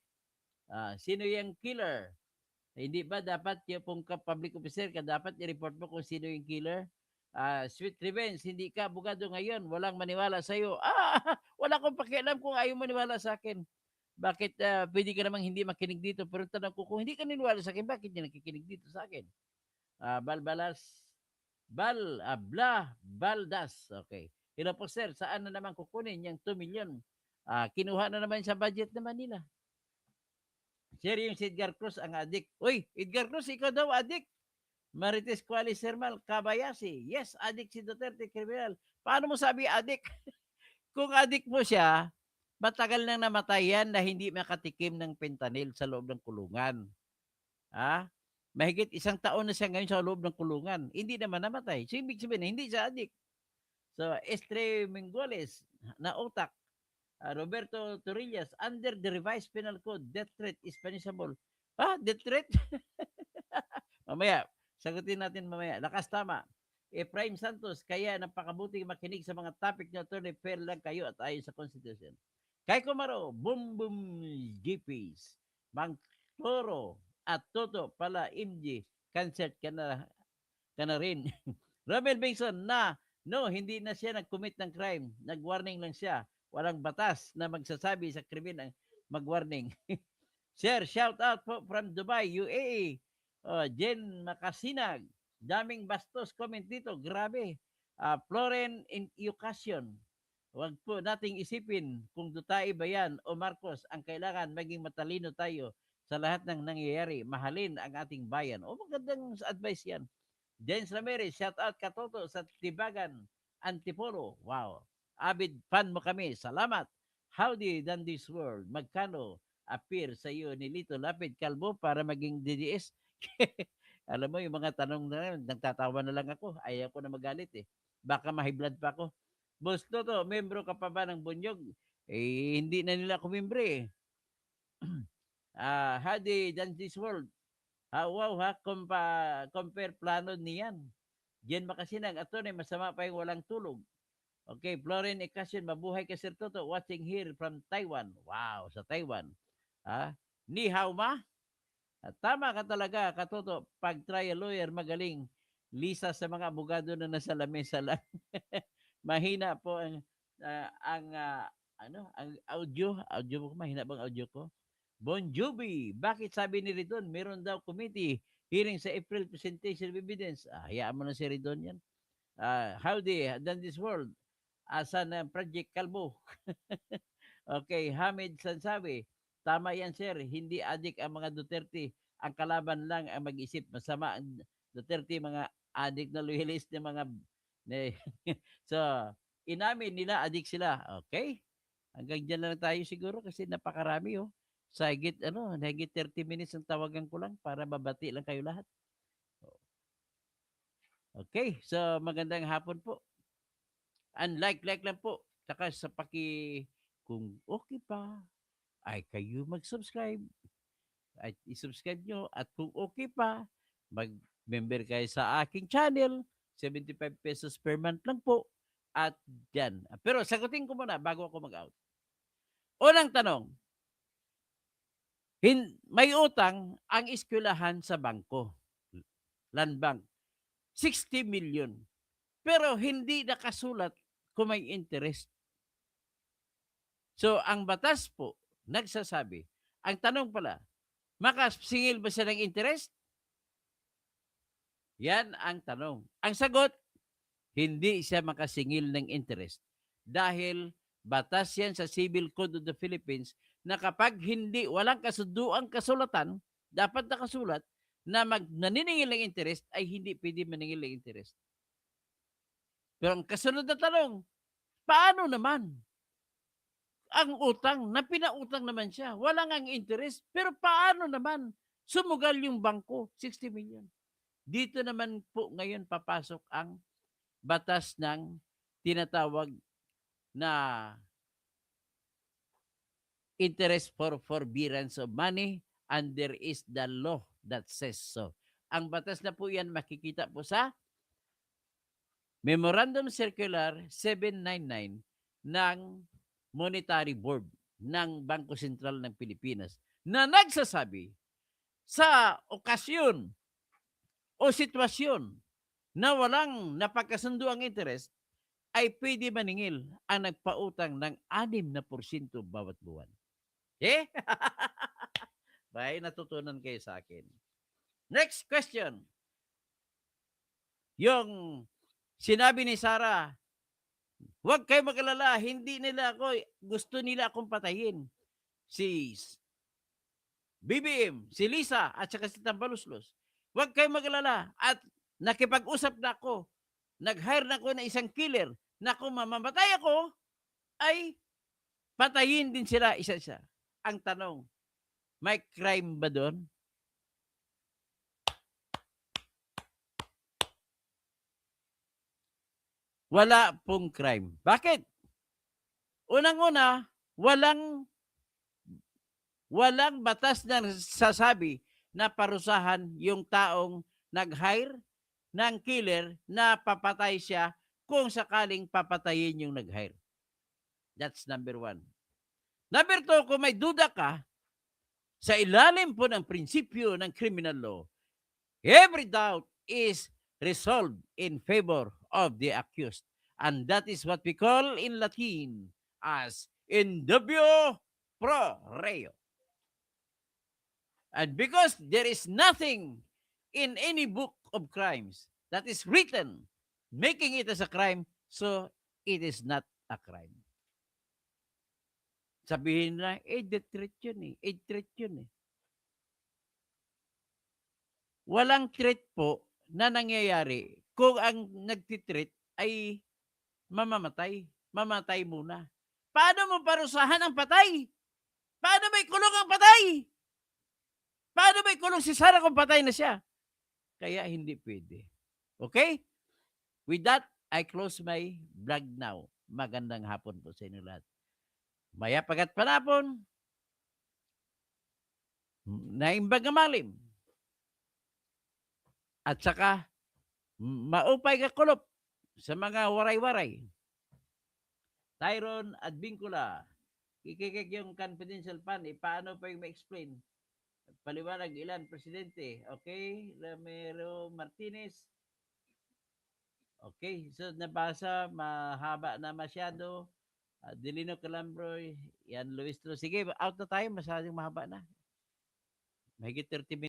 Sino yung killer? Hindi ba dapat yung pong public officer ka, dapat i-report mo kung sino yung killer? Sweet revenge, hindi ka abogado ngayon, walang maniwala sa'yo. Wala akong pakialam kung ayaw maniwala sa akin. Bakit pwede ka namang hindi makinig dito? Pero tanong ko, kung hindi ka niniwala sa akin, bakit hindi nakikinig dito sa akin? Baldas. Okay. Hello po sir, saan na naman kukunin yung 2 million? Kinuha na naman sa budget naman nila. Sir, yung si Edgar Cruz ang adik. Uy, Edgar Cruz, ikaw daw adik. Marites Quali Sermal, Kabayasi. Yes, adik si Duterte, kriminal. Paano mo sabi adik? Kung adik mo siya, matagal nang namatay yan na hindi makatikim ng fentanyl sa loob ng kulungan. Mahigit 1 taon na siya ngayon sa loob ng kulungan. Hindi naman namatay. So, ibig sabihin, hindi siya adik. So, Estre Mingoles, na utak. Roberto Torrillas, under the revised penal code, death threat is punishable. Death threat? Mamaya, sagutin natin mamaya. Lakas tama. Efraim Santos, kaya napakabuting makinig sa mga topic na ito, fair lang kayo at ayon sa Constitution. Kay Kumaro, Boom Boom GPs, Mang Toro, at Toto pala, MG, concert ka na rin. Romel Bengson, no, hindi na siya nag-commit ng crime. Nag-warning lang siya. Walang batas na magsasabi sa krimen ang mag-warning. Sir, shout out po from Dubai, UAE. Jen Makasinag, daming bastos comment dito, grabe. Floren in Occasion, wag po nating isipin kung Duterte ba yan o Marcos. Ang kailangan maging matalino tayo sa lahat ng nangyayari. Mahalin ang ating bayan. Magandang advice yan. Jens Ramirez, shout out Katoto sa Tibagan, Antipolo. Wow. Avid fan mo kami. Salamat. Howdy done this world. Magkano appear sa iyo ni Lito Lapid Kalbo para maging DDS? Alam mo, yung mga tanong na nagtatawa na lang ako. Ayaw ko na magalit eh. Baka ma-high blood pa ako. Boss Toto, membro ka pa ba ng Bunyog? Hindi na nila ako membre eh. Howdy done this world. Wow ha, compare plano niyan. Diyan makasinang ato na masama pa yung walang tulog. Okay, Florin Ekasion, mabuhay ka Sir Toto, watching here from Taiwan. Wow, sa Taiwan. Ni hao ma? Tama ka talaga, Katoto. Pag trial lawyer, magaling. Lisa sa mga abogado na nasa lamesa lang. Mahina po ang audio. Audio mo, mahina bang audio ko? Bon Jovi, bakit sabi ni Ridon, meron daw committee hearing sa April presentation of evidence? Hayaan mo na si Ridon yan. Howdy, done this world. Asan ang Project Kalbo? Okay, Hamid Sansawi. Tama yan, sir. Hindi adik ang mga Duterte. Ang kalaban lang ang mag-isip. Masama ang Duterte, mga adik na loyalist na mga... So, inamin nila, adik sila. Okay? Hanggang dyan lang tayo siguro kasi napakarami, oh. Sa higit 30 minutes ang tawagan ko lang para mabati lang kayo lahat. Okay, so magandang hapon po. And like lang po. Saka sa kung okay pa, ay kayo mag-subscribe. At i-subscribe nyo. At kung okay pa, mag-member kayo sa aking channel. 75 pesos per month lang po. At dyan. Pero sagutin ko muna bago ako mag-out. Unang tanong, may utang ang eskwelahan sa bangko. Land Bank. 60 million. Pero hindi nakasulat kung may interest. So, ang batas po, nagsasabi, ang tanong pala, makasingil ba siya ng interest? Yan ang tanong. Ang sagot, hindi siya makasingil ng interest. Dahil batas yan sa Civil Code of the Philippines na kapag walang kasunduang kasulatan, dapat nakasulat na naniningil ng interest ay hindi pwede maningil ng interest. Pero ang kasunod na tanong, paano naman? Ang utang, na pinautang naman siya, wala ngang interest, pero paano naman? Sumugal yung bangko, 60 million. Dito naman po ngayon papasok ang batas ng tinatawag na interest for forbearance of money, and there is the law that says so. Ang batas na po yan makikita po sa Memorandum Circular 799 ng Monetary Board ng Bangko Sentral ng Pilipinas na nagsasabi sa okasyon o sitwasyon na walang napagkasundo ang interest, ay pwede maningil ang nagpautang ng 6% bawat buwan. Eh? Bay, natutunan kayo sa akin. Next question. Yung sinabi ni Sarah, huwag kayo mag-alala, hindi nila ako, gusto nila akong patayin. Si BBM, si Lisa, at saka si Tambaluslos. Huwag kayo mag-alala. At nakipag-usap na ako. Nag-hire na ako ng isang killer na kung mamamatay ako, ay patayin din sila isa-isa. Ang tanong, may crime ba doon? Wala pong crime. Bakit? Unang-una, walang batas na sasabi na parusahan yung taong nag-hire ng killer na papatay siya kung sakaling papatayin yung nag-hire. That's number 1. Number 2, kung may duda ka, sa ilalim po ng prinsipyo ng criminal law, every doubt is resolved in favor of the accused. And that is what we call in Latin as in dubio pro reo. And because there is nothing in any book of crimes that is written making it as a crime, so it is not a crime. Sabihin na, death threat yun eh. Threat yun eh. Walang threat po na nangyayari kung ang nagtitreat ay mamamatay. Mamatay muna. Paano mo parusahan ang patay? Paano may kulong ang patay? Paano may kulong si Sarah kung patay na siya? Kaya hindi pwede. Okay? With that, I close my vlog now. Magandang hapon po sa inyo lahat. Maya pagat panapon, naimbag na malim. At saka, maupay ka kulop sa mga waray-waray. Tyron at Vincula, ikikik yung confidential fund, paano pa yung ma-explain? Paliwanag ilan, Presidente. Okay, Ramiro Martinez. Okay, so nabasa, mahaba na masyado. Delino Calambroy, yan Luis Tro. Sige, out na tayo, masyadong mahaba na. Mahigit 30 minutes.